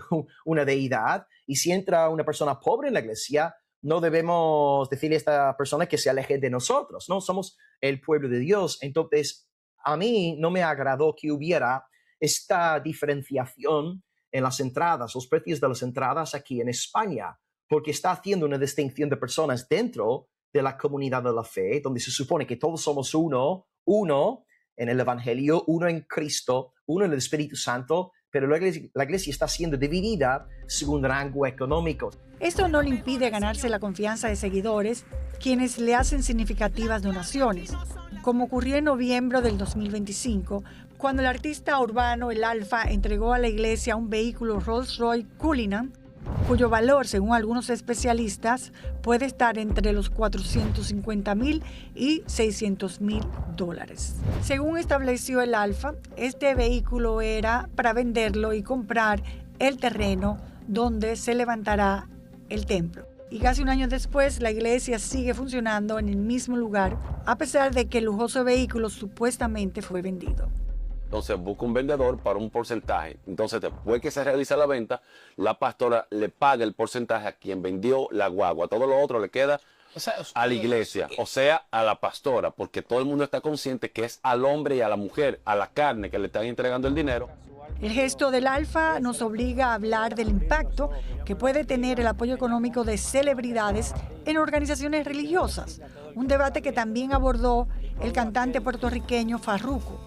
una deidad. Y si entra una persona pobre en la iglesia, no debemos decirle a esta persona que se aleje de nosotros, ¿no? Somos el pueblo de Dios. Entonces, a mí no me agradó que hubiera esta diferenciación en las entradas, los precios de las entradas aquí en España, porque está haciendo una distinción de personas dentro de la comunidad de la fe, donde se supone que todos somos uno en el Evangelio, uno en Cristo, uno en el Espíritu Santo, pero la iglesia está siendo dividida según rango económico. Esto no le impide ganarse la confianza de seguidores, quienes le hacen significativas donaciones, como ocurrió en noviembre del 2025, cuando el artista urbano El Alfa entregó a la iglesia un vehículo Rolls-Royce Cullinan, cuyo valor, según algunos especialistas, puede estar entre los $450,000 y $600,000. Según estableció El Alfa, este vehículo era para venderlo y comprar el terreno donde se levantará el templo. Y casi un año después, la iglesia sigue funcionando en el mismo lugar, a pesar de que el lujoso vehículo supuestamente fue vendido. Entonces busca un vendedor para un porcentaje. Entonces después que se realiza la venta, la pastora le paga el porcentaje a quien vendió la guagua. Todo lo otro le queda a la iglesia, o sea, a la pastora, porque todo el mundo está consciente que es al hombre y a la mujer, a la carne, que le están entregando el dinero. El gesto del Alfa nos obliga a hablar del impacto que puede tener el apoyo económico de celebridades en organizaciones religiosas, un debate que también abordó el cantante puertorriqueño Farruko,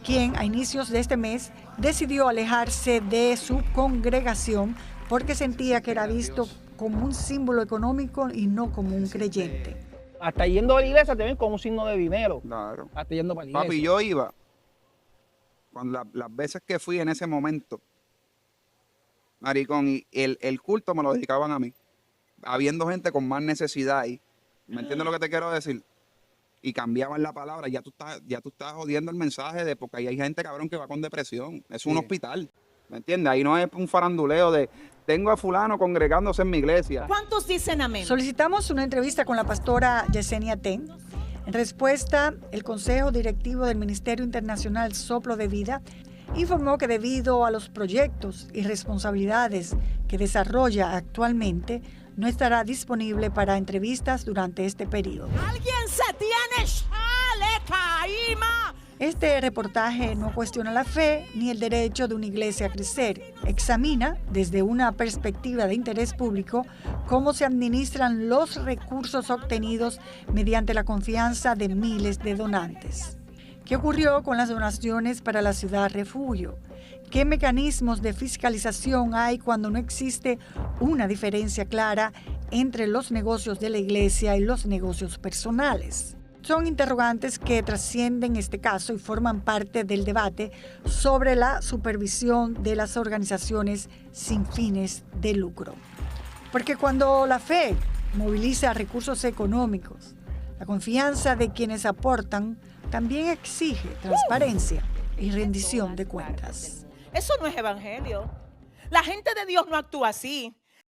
quien a inicios de este mes decidió alejarse de su congregación porque sentía que era visto como un símbolo económico y no como un creyente. Hasta yendo a la iglesia te ven como un signo de dinero. Claro. Hasta yendo para la iglesia. Papi, yo iba, cuando las veces que fui en ese momento, maricón, y el culto me lo dedicaban a mí, habiendo gente con más necesidad ahí. ¿Me entiendes lo que te quiero decir? Y cambiaban la palabra, ya tú estás jodiendo el mensaje de porque ahí hay gente, cabrón, que va con depresión. Es un hospital, ¿me entiendes? Ahí no es un faranduleo de tengo a fulano congregándose en mi iglesia. ¿Cuántos dicen amén? Solicitamos una entrevista con la pastora Yesenia Ten. En respuesta, el Consejo Directivo del Ministerio Internacional Soplo de Vida informó que debido a los proyectos y responsabilidades que desarrolla actualmente, no estará disponible para entrevistas durante este periodo. ¡Alguien se tiene chale, caima! Este reportaje no cuestiona la fe ni el derecho de una iglesia a crecer. Examina, desde una perspectiva de interés público, cómo se administran los recursos obtenidos mediante la confianza de miles de donantes. ¿Qué ocurrió con las donaciones para la ciudad refugio? ¿Qué mecanismos de fiscalización hay cuando no existe una diferencia clara entre los negocios de la iglesia y los negocios personales? Son interrogantes que trascienden este caso y forman parte del debate sobre la supervisión de las organizaciones sin fines de lucro. Porque cuando la fe moviliza recursos económicos, la confianza de quienes aportan también exige transparencia y rendición de cuentas. Eso no es evangelio. La gente de Dios no actúa así.